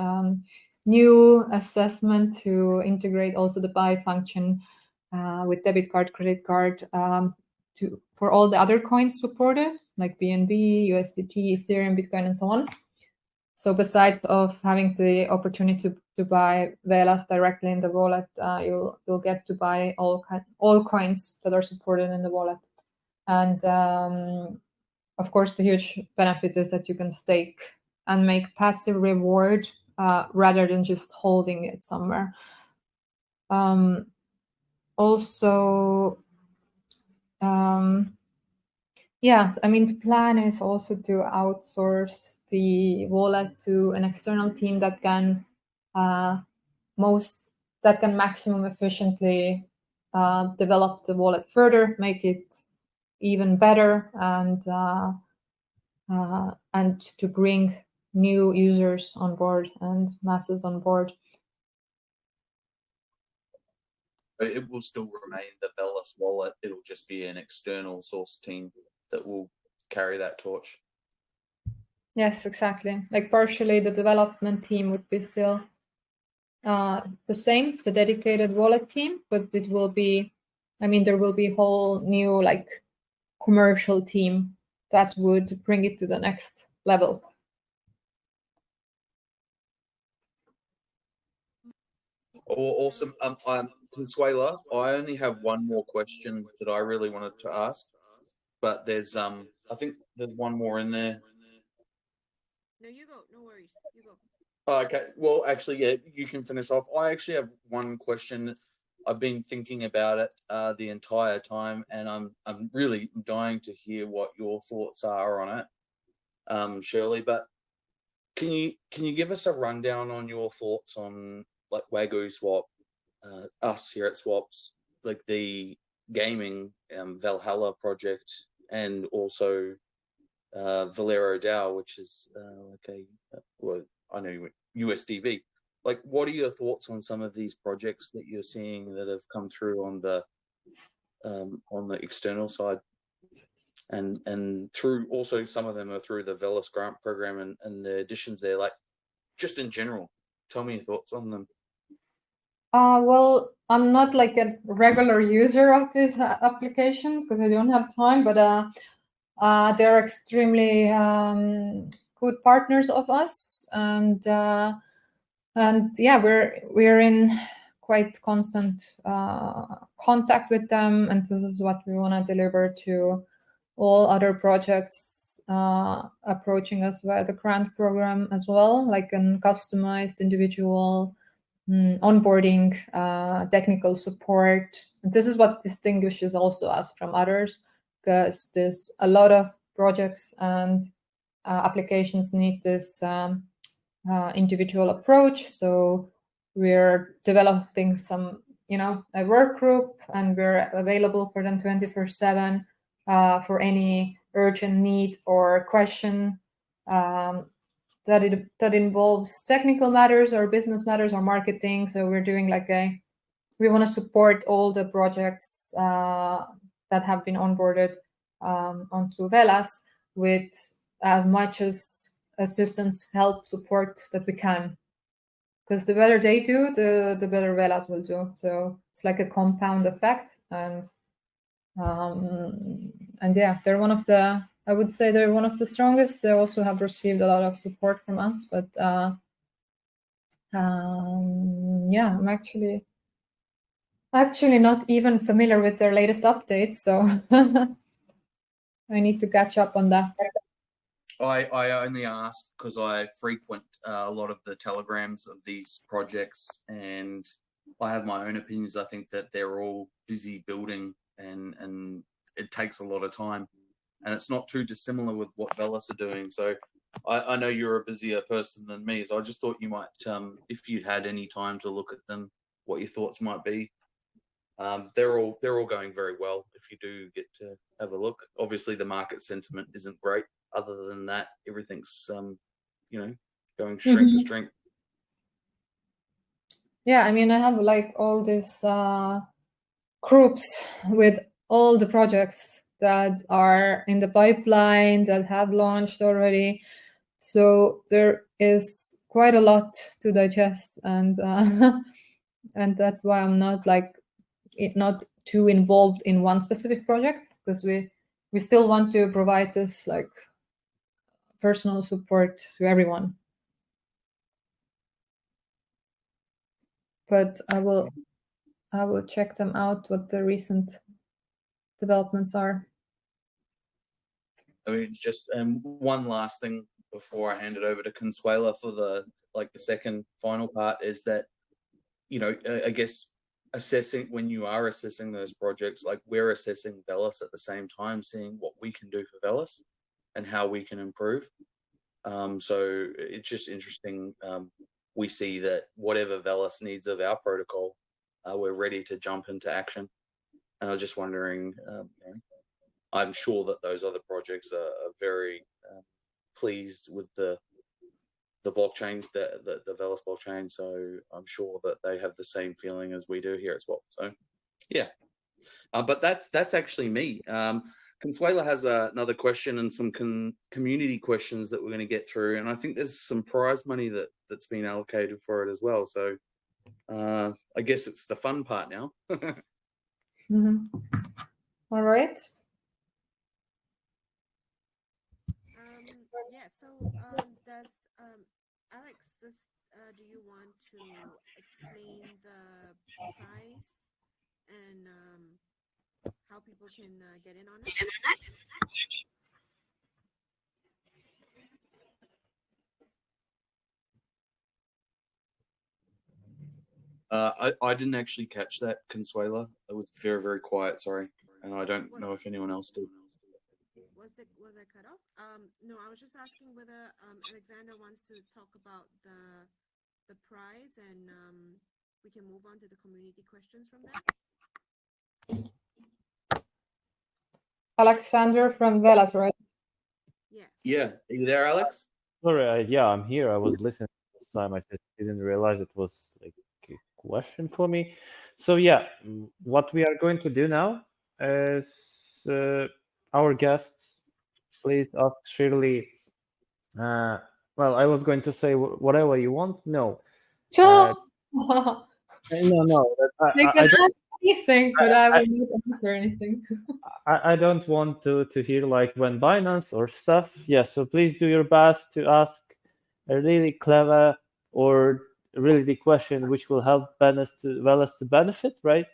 new assessment to integrate also the buy function with debit card, credit card for all the other coins supported, like BNB, USDT, Ethereum, Bitcoin, and so on. So besides of having the opportunity to buy Velas directly in the wallet, you'll get to buy all coins that are supported in the wallet. And of course, the huge benefit is that you can stake and make passive reward rather than just holding it somewhere. Also, yeah, I mean, the plan is also to outsource the wallet to an external team that can maximum efficiently develop the wallet further, make it even better, and to bring new users on board and masses on board. It will still remain the Vellus wallet. It'll just be an external source team that will carry that torch. Yes, exactly. Like partially the development team would be still the same, the dedicated wallet team, but it will be, I mean, there will be a whole new like commercial team that would bring it to the next level. Awesome. Consuela, I only have one more question that I really wanted to ask, but there's I think there's one more in there. No, you go. No worries. You go. Okay. Well, actually, yeah, you can finish off. I actually have one question. I've been thinking about it the entire time, and I'm really dying to hear what your thoughts are on it, Shirley. But can you give us a rundown on your thoughts on like Wagyu Swap, us here at Swapz, like the gaming Valhalla project, and also Valero DAO, which is well, I know USDV. Like, what are your thoughts on some of these projects that you're seeing that have come through on the external side, and through also some of them are through the Vellus grant program and the additions there. Like, just in general, tell me your thoughts on them. Well, I'm not like a regular user of these applications because I don't have time, but they're extremely good partners of us, and yeah, we're in quite constant contact with them, and this is what we want to deliver to all other projects approaching us via the grant program as well, like a customized individual onboarding, technical support. And this is what distinguishes also us from others, because there's a lot of projects and applications need this individual approach. So we're developing some, a work group, and we're available for them 24/7 for any urgent need or question that involves technical matters or business matters or marketing. So we're doing we want to support all the projects that have been onboarded onto Velas with as much as assistance, help, support that we can. Because the better they do, the better Velas will do. So it's like a compound effect, and yeah, they're one of the, I would say they're one of the strongest. They also have received a lot of support from us, but yeah, I'm actually not even familiar with their latest updates, so I need to catch up on that. I only ask because I frequent a lot of the telegrams of these projects, and I have my own opinions. I think that they're all busy building, and it takes a lot of time, and it's not too dissimilar with what Vellus are doing. So I know you're a busier person than me, so I just thought you might, if you'd had any time to look at them, what your thoughts might be. They're all going very well. If you do get to have a look, obviously the market sentiment isn't great. Other than that, everything's going strength to strength. Yeah, I mean, I have like all these groups with all the projects that are in the pipeline that have launched already. So there is quite a lot to digest, and and that's why I'm not not too involved in one specific project, because we still want to provide this like personal support to everyone. But I will check them out, what the recent developments are. I mean, just one last thing before I hand it over to Consuela for the second final part is that, I guess when you are assessing those projects, like we're assessing Vellus at the same time, seeing what we can do for Vellus and how we can improve. So it's just interesting. We see that whatever Vellus needs of our protocol, we're ready to jump into action. And I was just wondering, I'm sure that those other projects are very pleased with the blockchains, the Velas blockchain. So I'm sure that they have the same feeling as we do here at Swapz. So yeah, but that's actually me. Consuela has another question and some community questions that we're going to get through, and I think there's some prize money that's been allocated for it as well. So I guess it's the fun part now. All right. Yeah. So does Alex, do you want to explain the prize and how people can get in on it? I didn't actually catch that, Consuela. It was very, very quiet, sorry. And I don't know if anyone else did. Was it cut off? No, I was just asking whether Alexander wants to talk about the prize, and we can move on to the community questions from there. Alexander from Velas, right? Yeah. Yeah. Are you there, Alex? Sorry, yeah, I'm here. I was listening this time. I just didn't realize it was like a question for me. So yeah, what we are going to do now is our guests, please ask Shirley. Well, I was going to say whatever you want. No. Sure. No. They can ask anything, but I will not answer anything. I don't want to hear like when Binance or stuff. Yeah, so please do your best to ask a really clever or really the question which will help Vellus to benefit, right?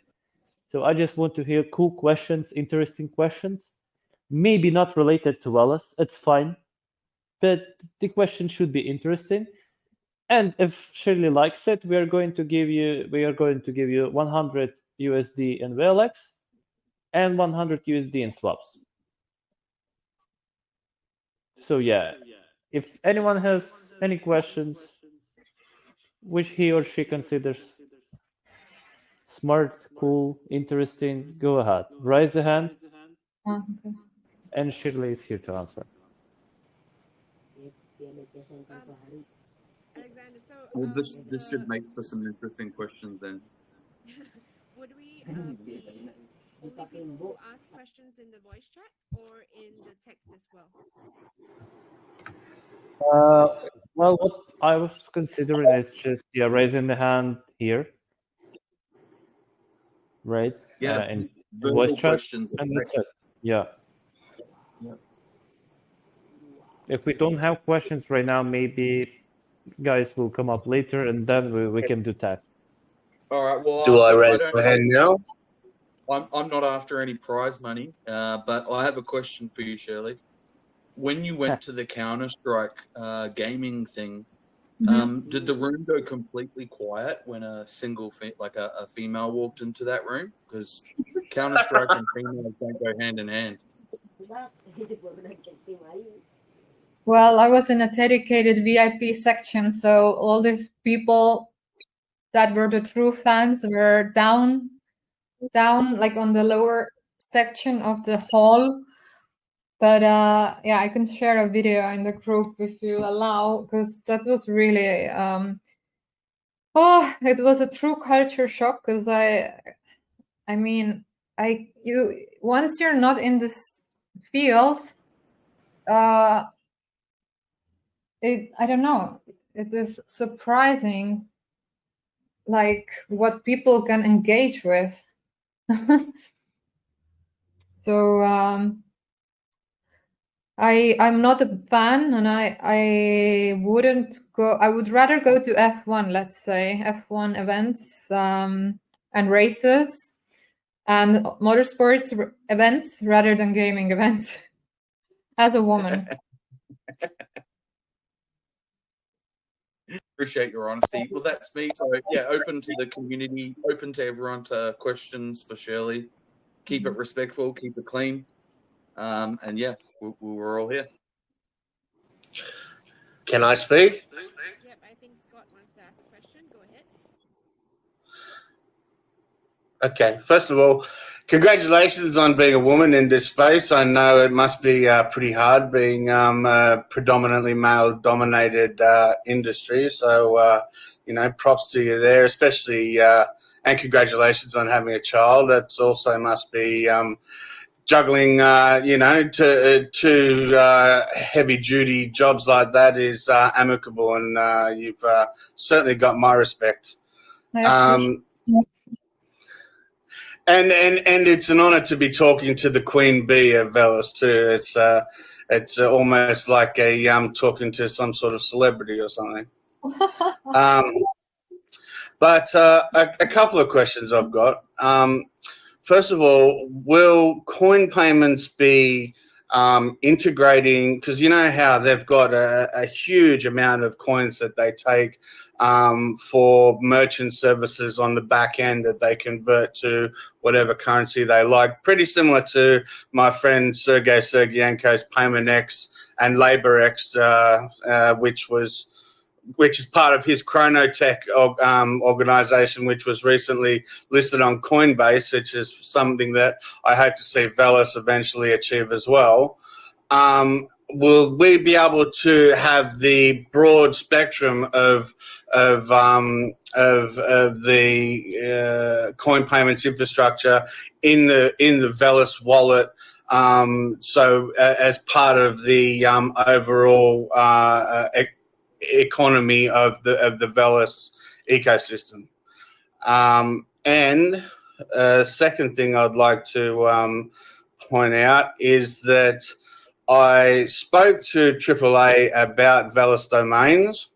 So I just want to hear cool questions, interesting questions, maybe not related to Vellus. It's fine, but the question should be interesting. And if Shirley likes it, we are going to give you 100 USD in VLX and 100 USD in Swapz. So yeah, if anyone has any questions which he or she considers smart, cool, interesting, go ahead. Raise a hand. Okay. And Shirley is here to answer. Alexander, so well, this should make for some interesting questions then. Would we be only people who ask questions in the voice chat or in the text as well? Well, what I was considering is just raising the hand here, right? Yeah, in verbal voice chat, questions. and that's it. Yeah. If we don't have questions right now, maybe guys will come up later, and then we can do text. All right. Well, do I raise my hand now? I'm not after any prize money, but I have a question for you, Shirley. When you went to the Counter-Strike gaming thing, did the room go completely quiet when a single a female walked into that room? Because Counter-Strike and females don't go hand in hand. Well, I was in a dedicated VIP section, so all these people that were the true fans were down like on the lower section of the hall. But yeah, I can share a video in the group if you allow, because that was really it was a true culture shock. Because I mean, once you're not in this field, I don't know, it is surprising like what people can engage with. So I'm not a fan, and I wouldn't go. I would rather go to F1, let's say F1 events and races and motorsports events rather than gaming events as a woman. Appreciate your honesty. Well, that's me. So yeah, open to the community, open to everyone to questions for Shirley. Keep it respectful, keep it clean, and yeah, we're all here. Can I speak? Yep, I think Scott wants to ask a question. Go ahead. Okay, first of all, congratulations on being a woman in this space. I know it must be pretty hard being a predominantly male-dominated industry. So, you know, props to you there, especially, and congratulations on having a child. That's also must be juggling, you know, two heavy-duty jobs like that is amicable, and you've certainly got my respect. And it's an honour to be talking to the Queen Bee of Velas too. It's almost like talking to some sort of celebrity or something. But a couple of questions I've got. First of all, will coin payments be integrating? Because you know how they've got a huge amount of coins that they take for merchant services on the back end that they convert to whatever currency they like. Pretty similar to my friend Sergey Sergeyenko's PaymentX and LaborX, which is part of his Chronotech organization, which was recently listed on Coinbase, which is something that I hope to see Vellus eventually achieve as well. Will we be able to have the broad spectrum of the coin payments infrastructure in the Vellus wallet? So as part of the overall economy of the Vellus ecosystem. And second thing I'd like to point out is that I spoke to AAA about Vellus domains,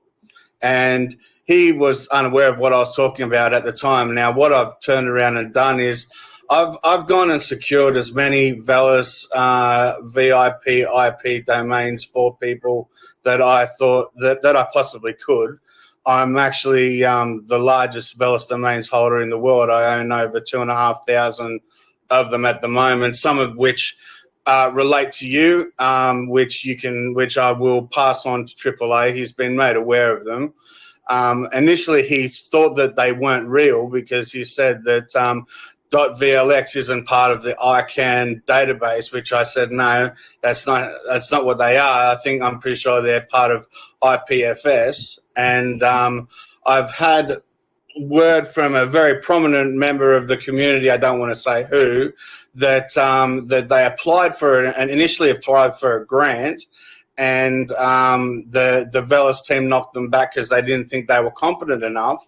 and he was unaware of what I was talking about at the time. Now, what I've turned around and done is I've gone and secured as many Vellus VIP IP domains for people that I thought that I possibly could. I'm actually the largest Vellus domains holder in the world. I own over 2,500 of them at the moment, some of which relate to you, which I will pass on to AAA. He's been made aware of them. Initially, he thought that they weren't real because he said that .vlx isn't part of the ICANN database, which I said no, that's not what they are. I'm pretty sure they're part of IPFS, and I've had word from a very prominent member of the community, I don't want to say who, that they applied for and initially applied for a grant, and the Vellus team knocked them back because they didn't think they were competent enough.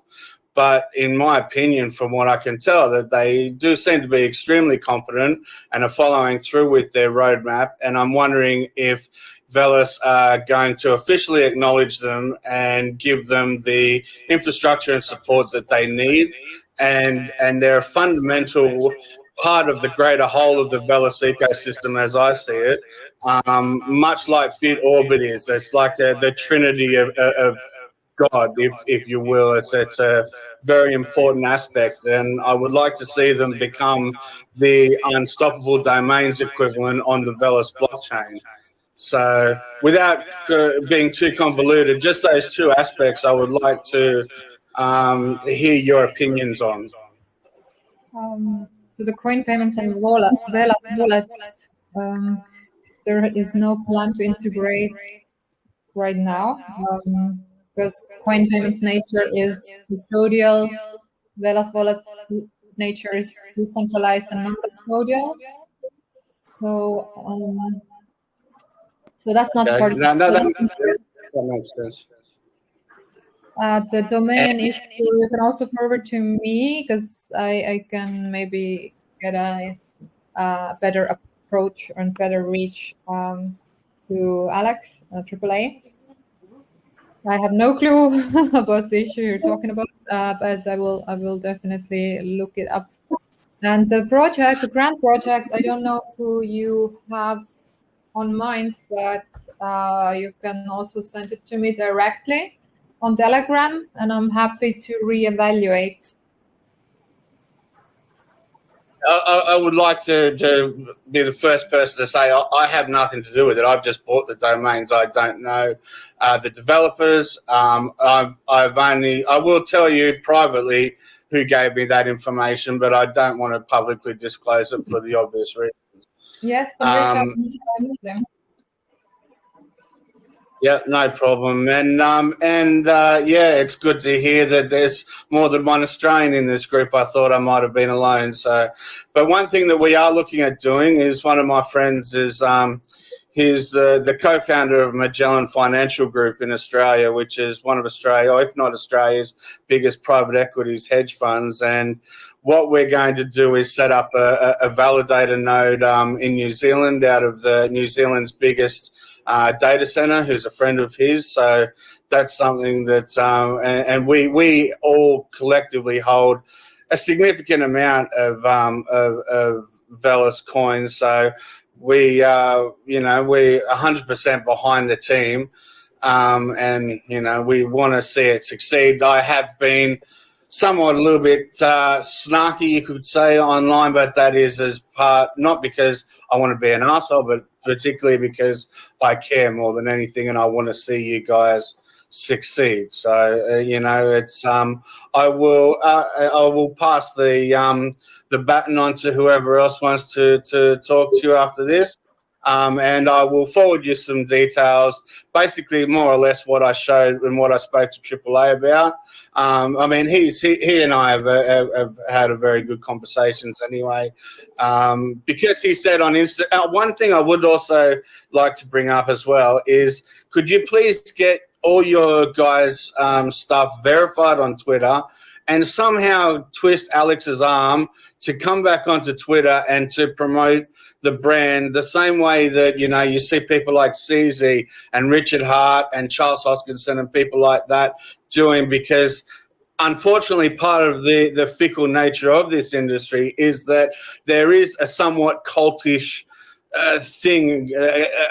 But in my opinion, from what I can tell, that they do seem to be extremely competent and are following through with their roadmap. And I'm wondering if Vellus are going to officially acknowledge them and give them the infrastructure and support that they need. And they're a fundamental part of the greater whole of the Vellus ecosystem, as I see it, much like BitOrbit is. It's like the trinity of God, if you will. It's a very important aspect, and I would like to see them become the unstoppable domains equivalent on the Vellus blockchain. So without being too convoluted, just those two aspects I would like to hear your opinions on. So the coin payments and Vellus wallet, there is no plan to integrate right now. Because coin payments nature is custodial, Vellus wallet's nature is decentralized and non-custodial. So that's not part of that makes sense. The domain issue you can also forward to me, because I can maybe get a better approach and better reach to Alex, AAA. I have no clue about the issue you're talking about, but I will definitely look it up. And the grant project, I don't know who you have on mind, but you can also send it to me directly on Telegram, and I'm happy to reevaluate. I would like to be the first person to say I have nothing to do with it. I've just bought the domains. I don't know the developers. I will tell you privately who gave me that information, but I don't want to publicly disclose it for the obvious reasons. Yes, them. Yeah, no problem. And yeah, it's good to hear that there's more than one Australian in this group. I thought I might have been alone. So, but one thing that we are looking at doing is one of my friends is he's the co-founder of Magellan Financial Group in Australia, which is one of Australia, if not Australia's biggest private equities hedge funds. And what we're going to do is set up a validator node in New Zealand out of New Zealand's biggest data center, who's a friend of his. So that's something that, and we all collectively hold a significant amount of Vellus coins. So we're 100% behind the team, and we want to see it succeed. I have been somewhat a little bit snarky, you could say, online, but that is as part, not because I want to be an arsehole, but particularly because I care more than anything, and I want to see you guys succeed. So it's I will pass the baton on to whoever else wants to talk to you after this. And I will forward you some details, basically more or less what I showed and what I spoke to AAA about. I mean, he and I have had a very good conversations anyway, because he said on Insta. One thing I would also like to bring up as well is, could you please get all your guys' stuff verified on Twitter, and somehow twist Alex's arm to come back onto Twitter and to promote the brand the same way that, you see people like CZ and Richard Hart and Charles Hoskinson and people like that doing, because unfortunately part of the fickle nature of this industry is that there is a somewhat cultish thing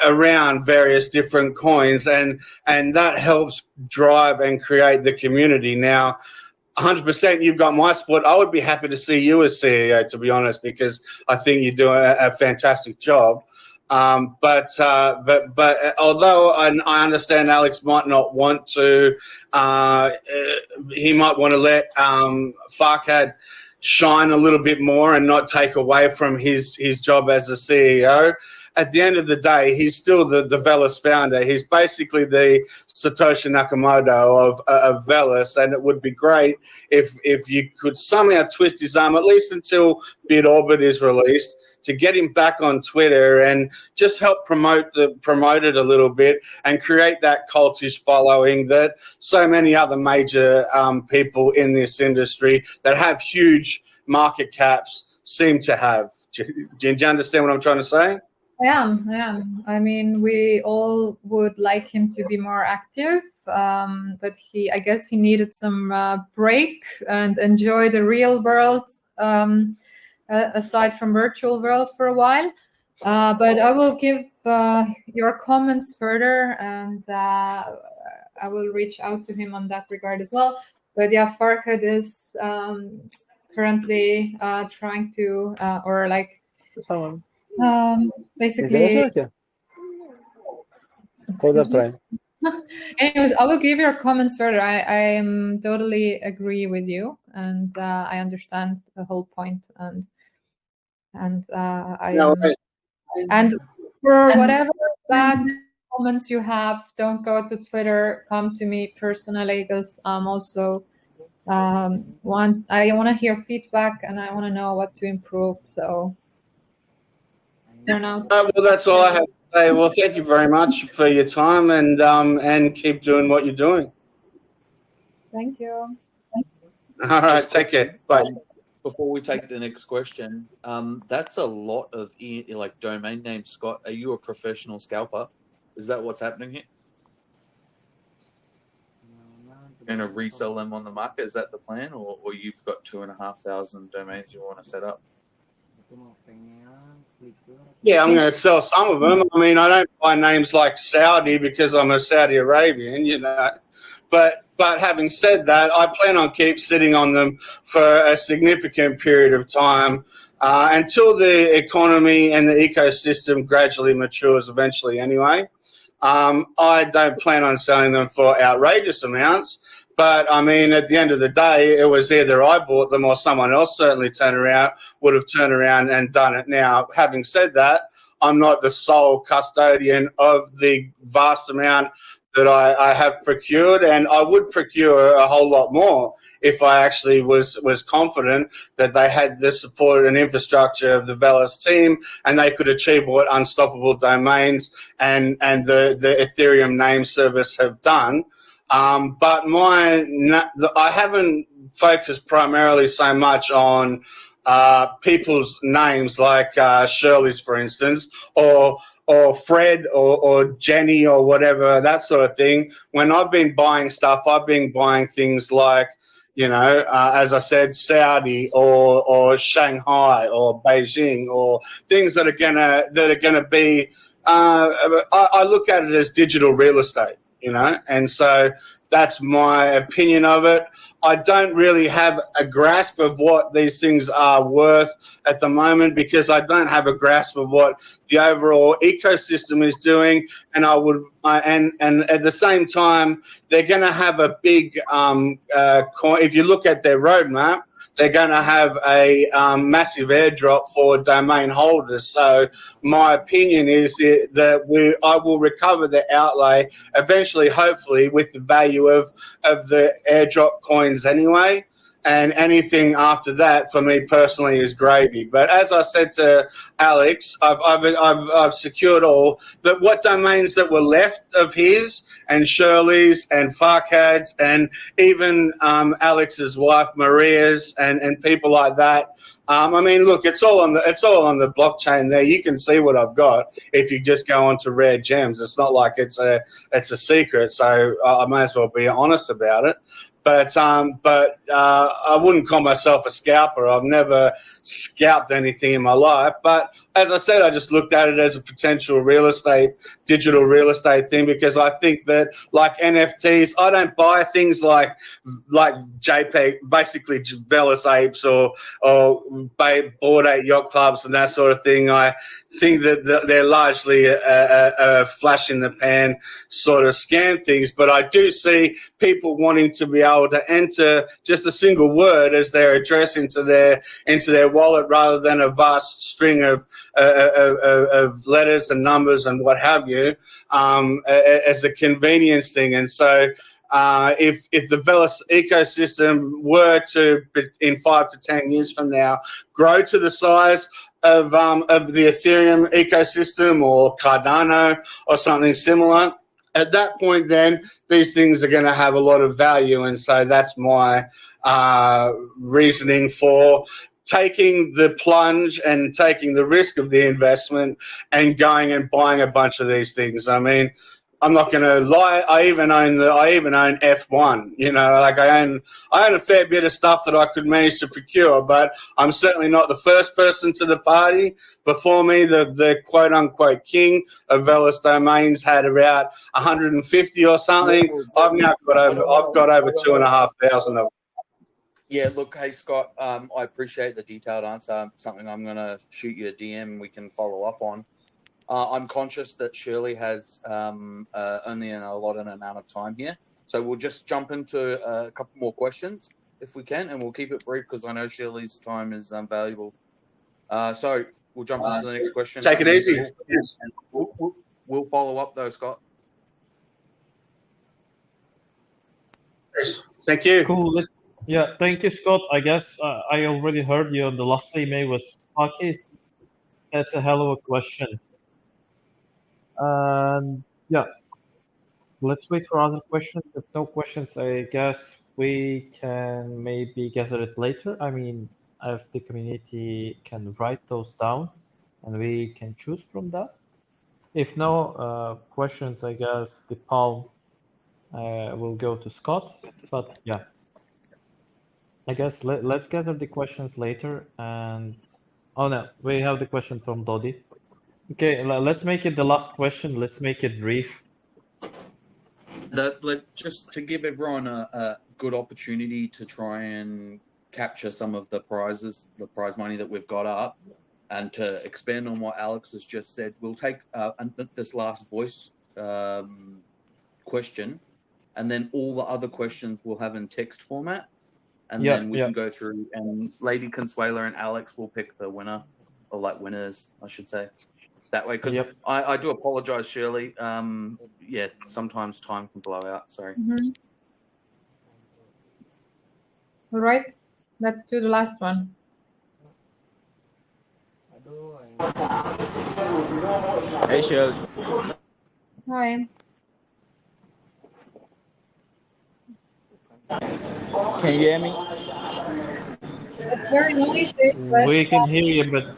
around various different coins, and that helps drive and create the community. Now, 100%, you've got my support. I would be happy to see you as CEO, to be honest, because I think you're doing a fantastic job. But although I understand Alex might not want to, he might want to let Farhad shine a little bit more and not take away from his job as a CEO. At the end of the day, he's still the Vellus founder. He's basically the Satoshi Nakamoto of Vellus, and it would be great if you could somehow twist his arm, at least until Bid-Orbit is released, to get him back on Twitter and just help promote it a little bit and create that cultish following that so many other major people in this industry that have huge market caps seem to have. Do you understand what I'm trying to say? I am. I mean, we all would like him to be more active, but I guess he needed some break and enjoy the real world, aside from virtual world, for a while. But I will give your comments further, and I will reach out to him on that regard as well. But yeah, Farhad is currently trying to, Someone. Basically. Anyways, I will give your comments further. I totally agree with you, and I understand the whole point, and and for whatever bad comments you have, don't go to Twitter. Come to me personally, because I'm also I want to hear feedback, and I want to know what to improve. So. Well, that's all I have to say. Well, thank you very much for your time, and keep doing what you're doing. Thank you. All right, take care. Bye. Before we take the next question, that's a lot of domain names. Scott, are you a professional scalper? Is that what's happening here? You're going to resell them on the market? Is that the plan, or you've got 2,500 domains you want to set up? Yeah, I'm going to sell some of them. I mean, I don't buy names like Saudi because I'm a Saudi Arabian, but But having said that, I plan on keep sitting on them for a significant period of time until the economy and the ecosystem gradually matures eventually anyway. I don't plan on selling them for outrageous amounts, but I mean, at the end of the day, it was either I bought them or someone else certainly would have turned around and done it. Now, having said that, I'm not the sole custodian of the vast amount that I have procured, and I would procure a whole lot more if I actually was confident that they had the support and infrastructure of the Velas team, and they could achieve what Unstoppable Domains and the Ethereum name service have done. But I haven't focused primarily so much on people's names like Shirley's, for instance, or Fred or Jenny or whatever, that sort of thing. When I've been buying stuff, I've been buying things like, as I said, Saudi or Shanghai or Beijing, or things that are gonna be. I look at it as digital real estate, and so that's my opinion of it. I don't really have a grasp of what these things are worth at the moment, because I don't have a grasp of what the overall ecosystem is doing, and and at the same time, they're going to have a big if you look at their roadmap, they're going to have a massive airdrop for domain holders. So my opinion is that I will recover the outlay eventually, hopefully, with the value of the airdrop coins anyway. And anything after that, for me personally, is gravy. But as I said to Alex, I've secured all what domains that were left of his and Shirley's and Farkad's and even Alex's wife Maria's and people like that. I mean, look, it's all on the blockchain there. You can see what I've got if you just go onto Rare Gems. It's not like it's a secret, so I may as well be honest about it. But I wouldn't call myself a scalper. I've never scalped anything in my life. But as I said, I just looked at it as a potential digital real estate thing, because I think that, like NFTs, I don't buy things like JPEG, basically Velas apes or Bored Ape yacht clubs and that sort of thing. I think that they're largely a flash in the pan sort of scam things. But I do see people wanting to be able to enter just a single word as their address into their wallet, rather than a vast string of letters and numbers and what have you, as a convenience thing. And so if the Vellus ecosystem were to, in 5 to 10 years from now, grow to the size of the Ethereum ecosystem or Cardano or something similar, at that point, then these things are going to have a lot of value. And so that's my reasoning for taking the plunge and taking the risk of the investment and going and buying a bunch of these things. I mean, I'm not going to lie. I even own F1. Like I own a fair bit of stuff that I could manage to procure, but I'm certainly not the first person to the party. Before me, the quote unquote king of Velas domains had about 150 or something. I've now got over 2,500 of them. Yeah, look, hey, Scott, I appreciate the detailed answer. Something I'm going to shoot you a DM we can follow up on. I'm conscious that Shirley has only an allotted amount of time here. So we'll just jump into a couple more questions if we can, and we'll keep it brief because I know Shirley's time is valuable. So we'll jump into the next question. Take it easy. We'll follow up, though, Scott. Thank you. Cool. Yeah, thank you, Scott. I guess I already heard you on the last email with Sparkies. That's a hell of a question. And yeah, let's wait for other questions. If no questions, I guess we can maybe gather it later. I mean, if the community can write those down and we can choose from that. If no questions, I guess the palm will go to Scott. But yeah, I guess let's gather the questions later. And oh no, we have the question from Dodi. Okay, let's make it the last question. Let's make it brief. Just to give everyone a good opportunity to try and capture some of the prize money that we've got up, and to expand on what Alex has just said, we'll take this last voice question, and then all the other questions we'll have in text format, and then we can go through, and Lady Consuela and Alex will pick the winner, or like winners, I should say. That way, because I do apologize, Shirley. Yeah, sometimes time can blow out. Sorry. All right, let's do the last one. Hey, Shirley. Hi. Can you hear me? It's very noisy. We can hear you, but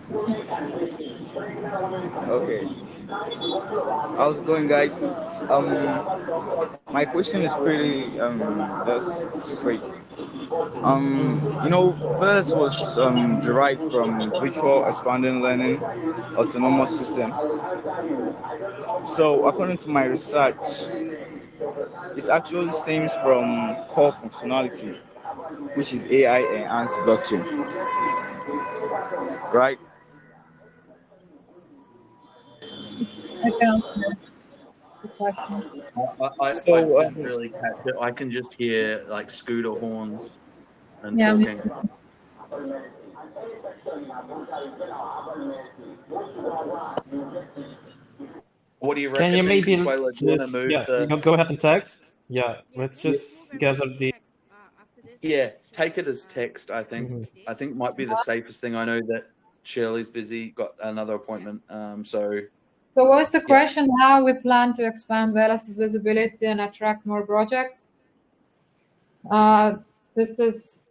Okay. How's it going, guys? My question is pretty just straight. Velas was derived from virtual expanding learning autonomous system. So according to my research, it actually stems from core functionality, which is AI enhanced blockchain, right? I can answer the question. I So didn't really catch it. I can just hear like scooter horns and Yeah, me talking. too. What do you can reckon? you Then, maybe Consuelo, do you want to just move go ahead and text? Yeah, Yeah, let's let's just move gather everything the. to text after this. Yeah, take Shirley, it as text. I think. Mhm. I think might be the safest thing. I know that Shirley's busy, got another appointment. So what's the question? How we plan to expand Velas's visibility and attract more projects? This is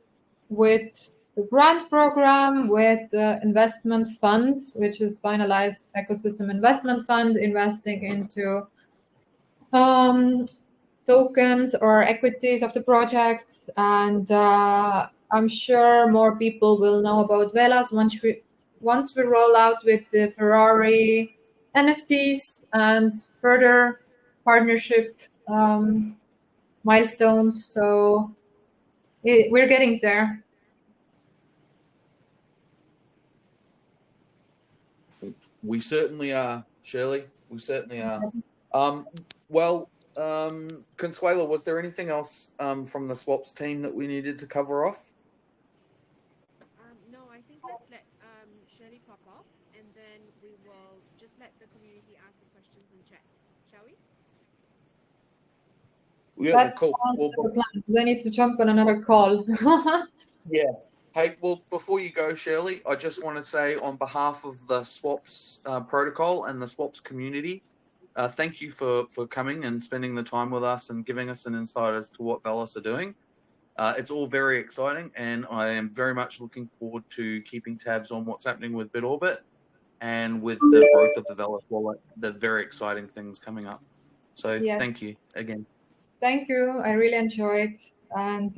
with the grant program, with the investment fund, which is finalized ecosystem investment fund, investing into tokens or equities of the projects. And I'm sure more people will know about Velas once we roll out with the Ferrari NFTs and further partnership milestones. So we're getting there. we certainly are, Shirley. We certainly are. Yes. Consuelo, was there anything else from the Swapz team that we needed to cover off? No, I think let's let Shirley pop off, and then we will just let the community ask the questions in chat, shall we? Yeah, That cool. sounds Well, like a plan. I need to jump on another call. yeah. Hey, well, before you go, Shirley, I just want to say on behalf of the Swapz protocol and the Swapz community, thank you for coming and spending the time with us and giving us an insight as to what Vellus are doing. It's all very exciting, and I am very much looking forward to keeping tabs on what's happening with BitOrbit and with the growth of the Vellus wallet, the very exciting things coming up. So Yes. Thank you again. Thank you. I really enjoyed. And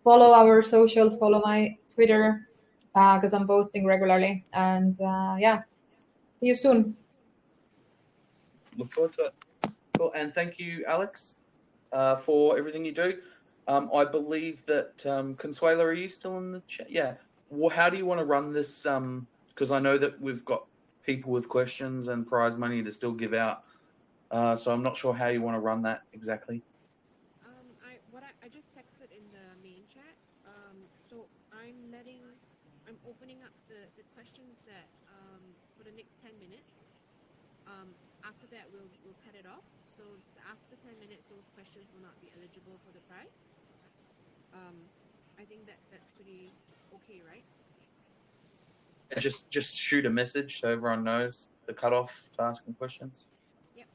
follow our socials, follow my Twitter, because I'm posting regularly. And yeah, see you soon. Look forward to it. Cool. And thank you, Alex, for everything you do. I believe that Consuelo, are you still in the chat? Yeah. Well, how do you want to run this? Because I know that we've got people with questions and prize money to still give out. So I'm not sure how you want to run that exactly. I just texted in the main chat. So I'm opening up the questions that for the next 10 minutes. After that, we'll cut it off. So after 10 minutes, those questions will not be eligible for the prize. I think that's pretty okay, right? Just shoot a message so everyone knows the cutoff to asking questions. Yep.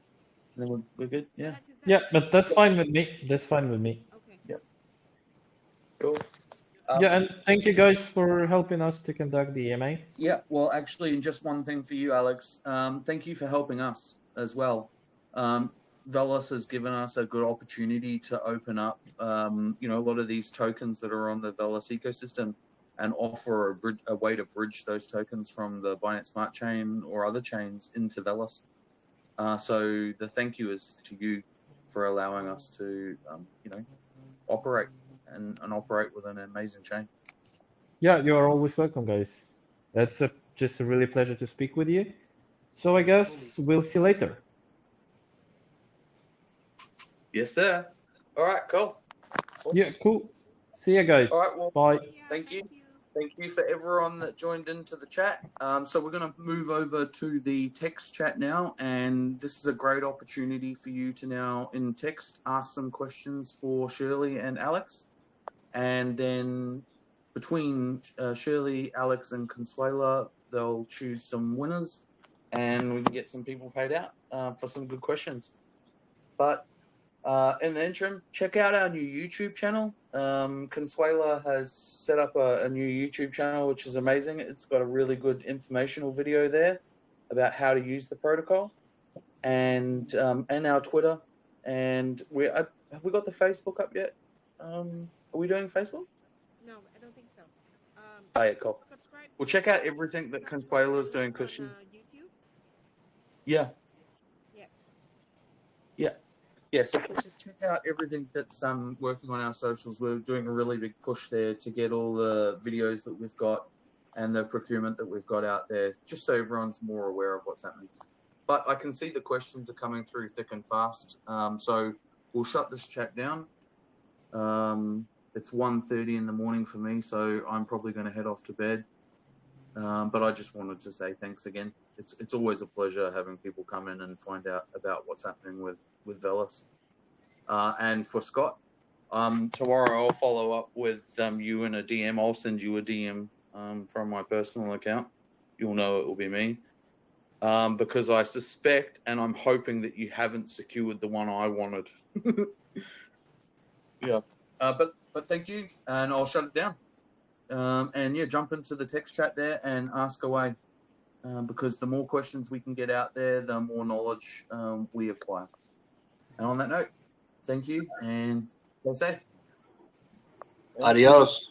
And then we're good. Yeah. Alex, is that Yeah, okay? but that's fine with me. That's fine with me. Okay. Yep. Cool. Yeah, and thank you guys for helping us to conduct the EMA. Yeah, well, actually, just one thing for you, Alex. Thank you for helping us as well. Vellus has given us a good opportunity to open up, a lot of these tokens that are on the Vellus ecosystem and offer a way to bridge those tokens from the Binance Smart Chain or other chains into Vellus. So the thank you is to you for allowing us to, operate and operate with an amazing chain. Yeah, you are always welcome, guys. That's just a really pleasure to speak with you. So I guess we'll see you later. Yes, sir. All right, cool. Awesome. Yeah, cool. See ya, guys. All right, well, Bye. Yeah, Thank you. Thank you for everyone that joined into the chat. So we're going to move over to the text chat now, and this is a great opportunity for you to now, in text, ask some questions for Shirley and Alex. And then between Shirley, Alex, and Consuela, they'll choose some winners, and we can get some people paid out for some good questions. But in the interim, check out our new YouTube channel. Consuela has set up a new YouTube channel, which is amazing. It's got a really good informational video there about how to use the protocol, and our Twitter. And have we got the Facebook up yet? Are we doing Facebook? No, I don't think so. Oh, yeah, cool. Subscribe. Well, check out everything that Consuela is doing, because she's YouTube. yeah. Yeah. So check out everything that's working on our socials. We're doing a really big push there to get all the videos that we've got and the procurement that we've got out there, just so everyone's more aware of what's happening. But I can see the questions are coming through thick and fast. So we'll shut this chat down. It's 1:30 in the morning for me, so I'm probably going to head off to bed. But I just wanted to say thanks again. It's always a pleasure having people come in and find out about what's happening with Vellus. And for Scott, tomorrow I'll follow up with you in a DM. I'll send you a DM from my personal account. You'll know it will be me. Because I suspect and I'm hoping that you haven't secured the one I wanted. Yeah. But thank you, and I'll shut it down. And yeah, jump into the text chat there and ask away, because the more questions we can get out there, the more knowledge we acquire. And on that note, thank you and stay safe. Adios.